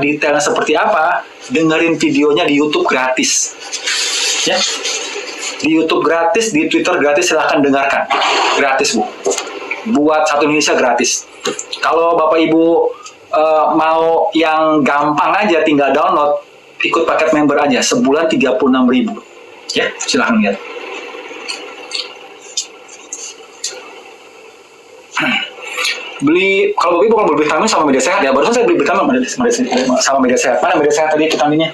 detailnya seperti apa, dengerin videonya di YouTube gratis. Ya. Di YouTube gratis, di Twitter gratis, silahkan dengarkan. Gratis, Bu. Buat satu Indonesia gratis. Kalau Bapak Ibu mau yang gampang aja, tinggal download, ikut paket member aja, sebulan 36.000. Ya, silahkan lihat. Kalau Bapak Ibu kalau beli vitamin sama media sehat ya, barusan saya beli vitamin sama media sehat. Mana media sehat tadi vitaminnya?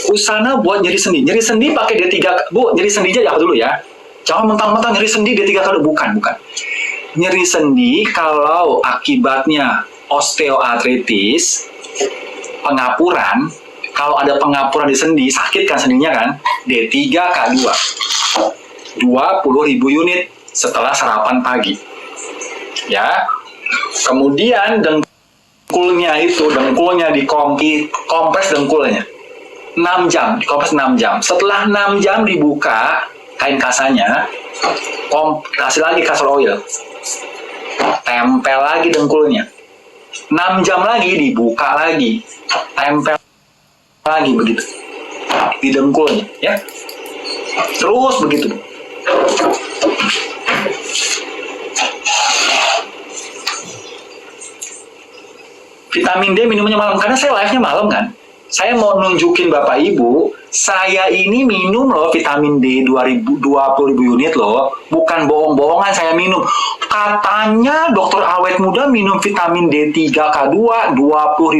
Usana buat nyeri sendi. Nyeri sendi pakai D3, Bu, nyeri sendi aja dulu ya. Jangan mentang-mentang nyeri sendi D3 kali, bukan. Nyeri sendi kalau akibatnya osteoartritis, pengapuran, kalau ada pengapuran di sendi, sakit kan sendinya kan, D3K2. 20.000 unit setelah sarapan pagi. Ya. Kemudian dengkulnya dikompres dengkulnya. 6 jam, dikompres 6 jam. Setelah 6 jam dibuka kain kasanya, kasih lagi castor oil. Tempel lagi dengkulnya. 6 jam lagi dibuka lagi. Tempel lagi begitu. Di dengkulnya, ya. Terus begitu. Vitamin D minumnya malam, karena saya live-nya malam kan. Saya mau nunjukin Bapak Ibu, saya ini minum loh vitamin D 20.000 unit loh. Bukan bohong-bohongan saya minum. Katanya dokter awet muda minum vitamin D3K2 20.000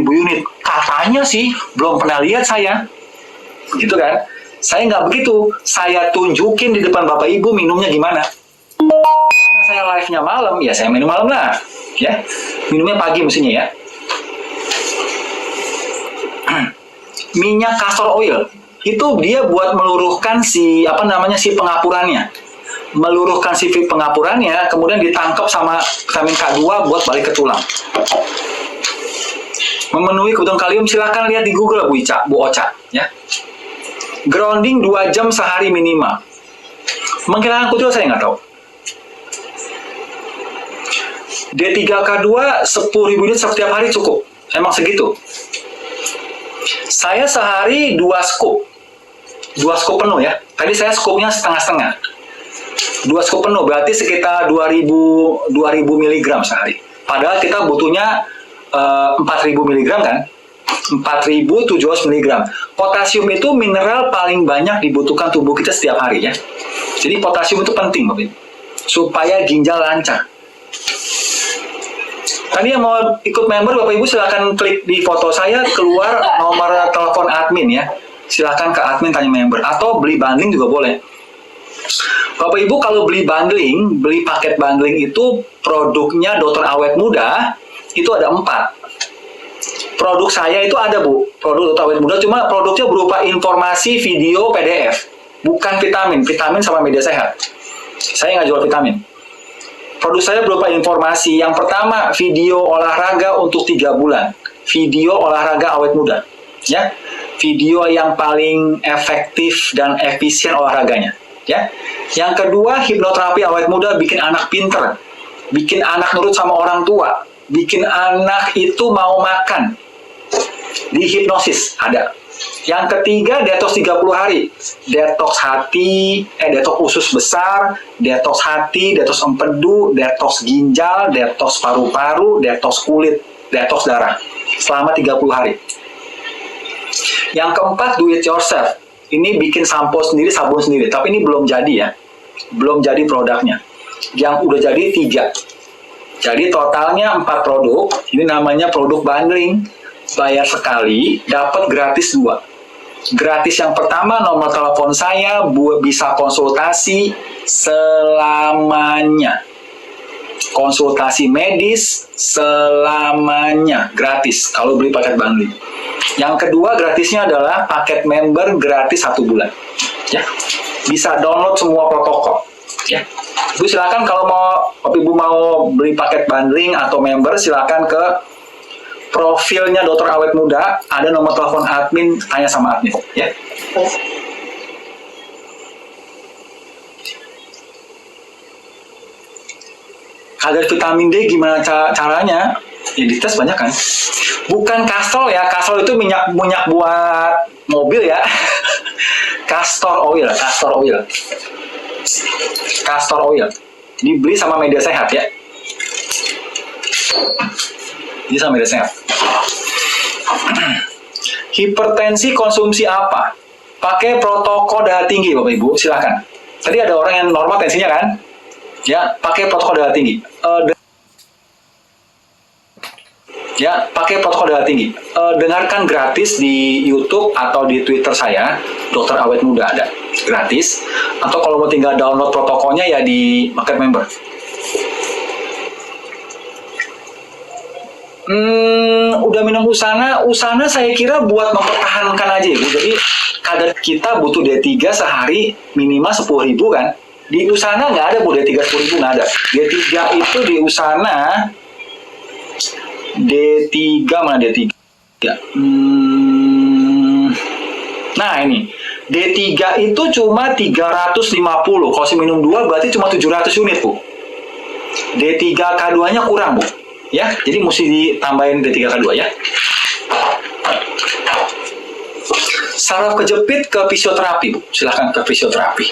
unit. Katanya sih, belum pernah lihat saya. Gitu kan? Saya nggak begitu. Saya tunjukin di depan Bapak Ibu minumnya gimana. Karena saya live-nya malam, ya saya minum malam lah. Ya, minumnya pagi mestinya ya. Minyak castor oil itu dia buat meluruhkan si pengapurannya, kemudian ditangkap sama vitamin K2 buat balik ke tulang, memenuhi kebutuhan kalium. Silakan lihat di Google Bu Ocha ya. Grounding 2 jam sehari minimal. Menghilangkan kutil saya nggak tahu. D3K2 10.000 unit setiap hari cukup, emang segitu. Saya sehari 2 scoop penuh ya. Tadi saya scoopnya setengah-setengah. 2 scoop penuh berarti sekitar 2.000 mg sehari. Padahal kita butuhnya 4.000 mg kan? 4.700 mg. Potasium itu mineral paling banyak dibutuhkan tubuh kita setiap hari ya. Jadi potasium itu penting Bapak Ibu, supaya ginjal lancar. Tadi yang mau ikut member, Bapak Ibu silakan klik di foto saya, keluar nomor telepon admin ya. Silakan ke admin tanya member, atau beli bundling juga boleh. Bapak Ibu kalau beli paket bundling itu produknya dokter awet muda, itu ada 4. Produk saya itu ada Bu, produk dokter awet muda, cuma produknya berupa informasi, video, PDF. Bukan vitamin sama media sehat. Saya nggak jual vitamin. Produk saya berupa informasi. Yang pertama, video olahraga untuk 3 bulan. Video olahraga awet muda. Ya, video yang paling efektif dan efisien olahraganya. Ya. Yang kedua, hipnoterapi awet muda bikin anak pinter. Bikin anak nurut sama orang tua. Bikin anak itu mau makan. Di hipnosis ada. Yang ketiga, detox 30 hari. Detox hati, detox usus besar, detox hati, detox empedu, detox ginjal, detox paru-paru, detox kulit, detox darah. Selama 30 hari. Yang keempat, do it yourself. Ini bikin sampo sendiri, sabun sendiri. Tapi ini belum jadi ya. Belum jadi produknya. Yang udah jadi 3. Jadi totalnya 4 produk. Ini namanya produk bundling. Bayar sekali, dapat gratis 2. Gratis yang pertama, nomor telepon saya, bisa konsultasi selamanya. Konsultasi medis selamanya, gratis kalau beli paket bundling. Yang kedua, gratisnya adalah paket member gratis 1 bulan. Ya, bisa download semua protokol. Ya, Ibu silakan kalau Ibu mau beli paket bundling atau member, silakan ke profilnya dokter awet muda, ada nomor telepon admin, tanya sama admin ya. Kadar vitamin D gimana caranya? Ya dites banyak kan. Bukan kastrol ya, kastrol itu minyak buat mobil ya. Castor oil. Castor oil. Dibeli sama media sehat ya. Ini sama media sehat. Hipertensi konsumsi apa? Pakai protokol darah tinggi Bapak Ibu, silakan. Tadi ada orang yang normal tensinya kan? Ya, pakai protokol darah tinggi. Pakai protokol darah tinggi. Dengarkan gratis di YouTube atau di Twitter saya, Dokter Awet Muda ada gratis. Atau kalau mau tinggal download protokolnya ya di market member. Udah minum Usana saya kira buat mempertahankan aja ya Bu. Jadi kadar kita butuh D3 sehari minimal 10.000 kan. Di Usana nggak ada Bu, D3 10.000 nggak ada. D3 itu di Usana D3 mana D3? Nah ini D3 itu cuma 350. Kalau saya minum 2 berarti cuma 700 unit Bu. D3K2 nya kurang Bu. Ya, jadi mesti ditambahin D3K2 ya. Saraf kejepit ke fisioterapi Bu. Silahkan ke fisioterapi.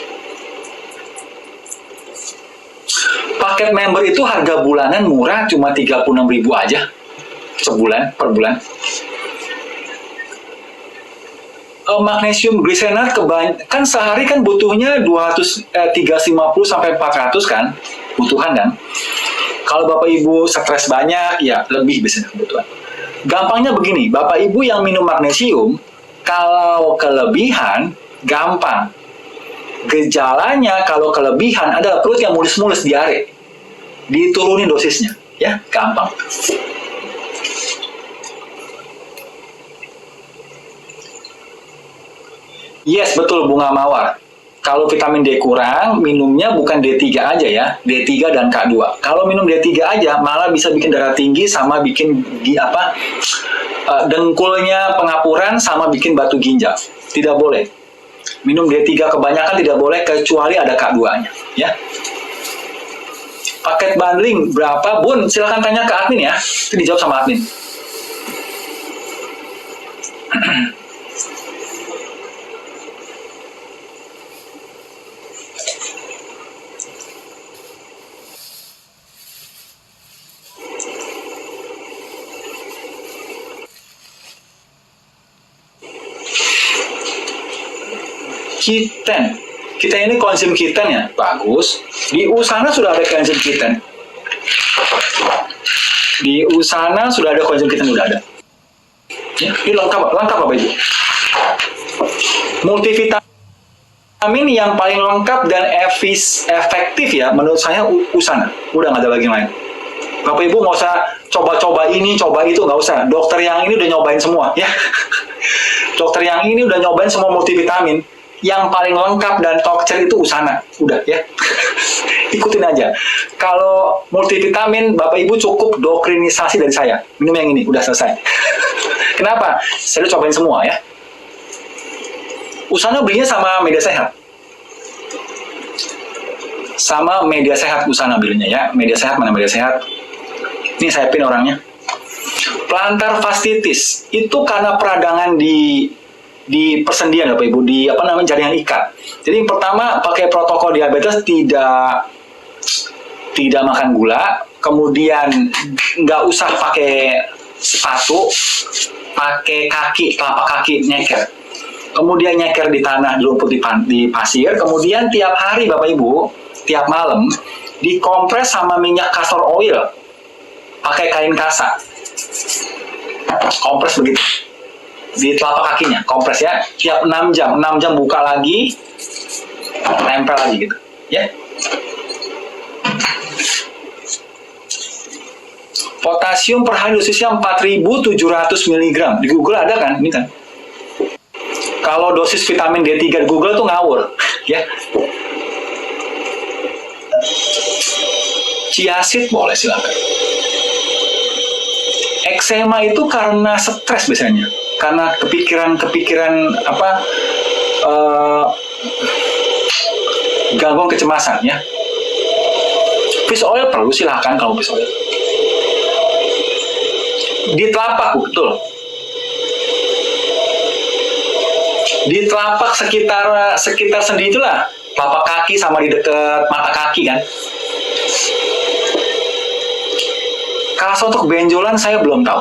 Paket member itu harga bulanan murah, cuma 36.000 aja per bulan. Magnesium glycinate kan sehari kan butuhnya 350 sampai 400 kan butuhan kan. Kalau Bapak Ibu stres banyak ya lebih biasanya kebutuhan. Gampangnya begini, Bapak Ibu yang minum magnesium kalau kelebihan gampang. Gejalanya kalau kelebihan adalah perut yang mulus-mulus, diare. Diturunin dosisnya ya, gampang. Yes, betul Bunga Mawar. Kalau vitamin D kurang, minumnya bukan D3 aja ya, D3 dan K2. Kalau minum D3 aja, malah bisa bikin darah tinggi sama bikin dengkulnya pengapuran sama bikin batu ginjal. Tidak boleh. Minum D3 kebanyakan tidak boleh kecuali ada K2-nya, ya. Paket bundling berapa, Bun? Silahkan tanya ke admin ya. Itu dijawab sama admin. Kiten. Kita ini konsum kiten ya, bagus. Di Usana sudah ada konsum kiten. Di Usana sudah ada konsum kiten, sudah ada. Ya, ini lengkap Bapak Ibu. Multivitamin yang paling lengkap dan efektif ya, menurut saya Usana. Udah nggak ada lagi yang lain. Bapak Ibu nggak usah coba-coba ini, coba itu, nggak usah. Dokter yang ini udah nyobain semua ya. Dokter yang ini udah nyobain semua multivitamin. Yang paling lengkap dan top tier itu Usana, udah ya. Ikutin aja. Kalau multivitamin, Bapak Ibu cukup doktrinisasi dari saya. Minum yang ini, udah selesai. Kenapa? Saya udah cobain semua ya. Usana belinya sama media sehat. Sama media sehat Usana belinya ya. Media sehat, mana media sehat? Ini saya pin orangnya. Plantar fasciitis itu karena peradangan di persendian Bapak Ibu, di jaringan ikat. Jadi yang pertama pakai protokol diabetes, tidak makan gula, kemudian nggak usah pakai sepatu, pakai telapak kaki nyeker. Kemudian nyeker di tanah, di rumput, di pasir. Kemudian tiap hari Bapak Ibu, tiap malam dikompres sama minyak castor oil, pakai kain kasa. Kompres begitu. Di telapak kakinya, kompres ya, tiap 6 jam buka lagi, tempel lagi gitu, ya. Potasium per hari dosisnya 4.700 mg, di Google ada kan, ini kan. Kalau dosis vitamin D3 di Google tuh ngawur, ya. Chiaseed boleh silakan. Eksema itu karena stres biasanya. Karena kepikiran gangguan kecemasan ya. Fish oil perlu, silahkan kalau fish oil. Di telapak, Bu, betul. Di telapak sekitar sendi itulah, telapak kaki sama di dekat mata kaki kan. Kalau untuk benjolan saya belum tahu.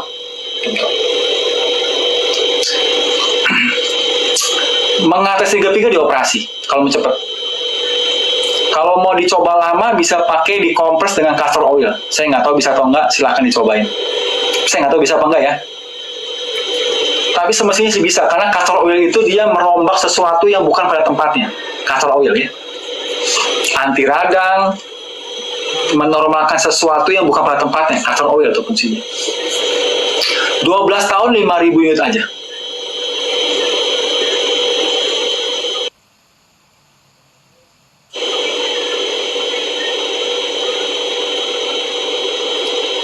Mengatasi liga dioperasi kalau mau cepet. Kalau mau dicoba lama bisa pakai di kompres dengan castor oil. Saya nggak tahu bisa atau enggak, silahkan dicobain. Saya nggak tahu bisa apa enggak ya. Tapi semestinya sih bisa, karena castor oil itu dia merombak sesuatu yang bukan pada tempatnya. Castor oil ya. Anti radang, menormalkan sesuatu yang bukan pada tempatnya. Castor oil itu fungsinya. 12 tahun 5.000 unit aja.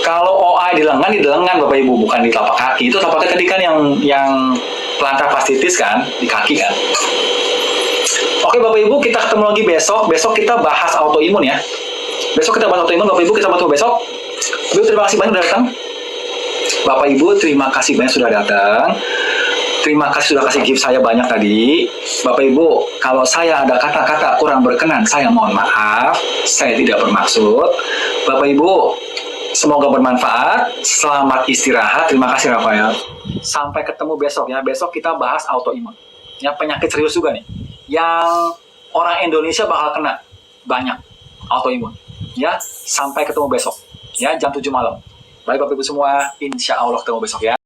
Kalau OA di lengan Bapak Ibu, bukan di telapak kaki. Itu telapak kaki tadi kan yang plantar fasciitis kan, di kaki kan. Oke Bapak Ibu, kita ketemu lagi besok. Besok kita bahas autoimun ya. Besok kita bahas autoimun, Bapak Ibu, kita bertemu besok. Bapak Ibu, terima kasih banyak sudah datang. Bapak Ibu, terima kasih banyak sudah datang. Terima kasih sudah kasih gift saya banyak tadi. Bapak Ibu, kalau saya ada kata-kata kurang berkenan, saya mohon maaf. Saya tidak bermaksud. Bapak Ibu, semoga bermanfaat. Selamat istirahat. Terima kasih Rafael. Sampai ketemu besok ya. Besok kita bahas autoimun. Ya, penyakit serius juga nih. Yang orang Indonesia bakal kena banyak autoimun. Ya, sampai ketemu besok. Ya, jam 7 malam. Baik Bapak Ibu semua, insya Allah ketemu besok ya.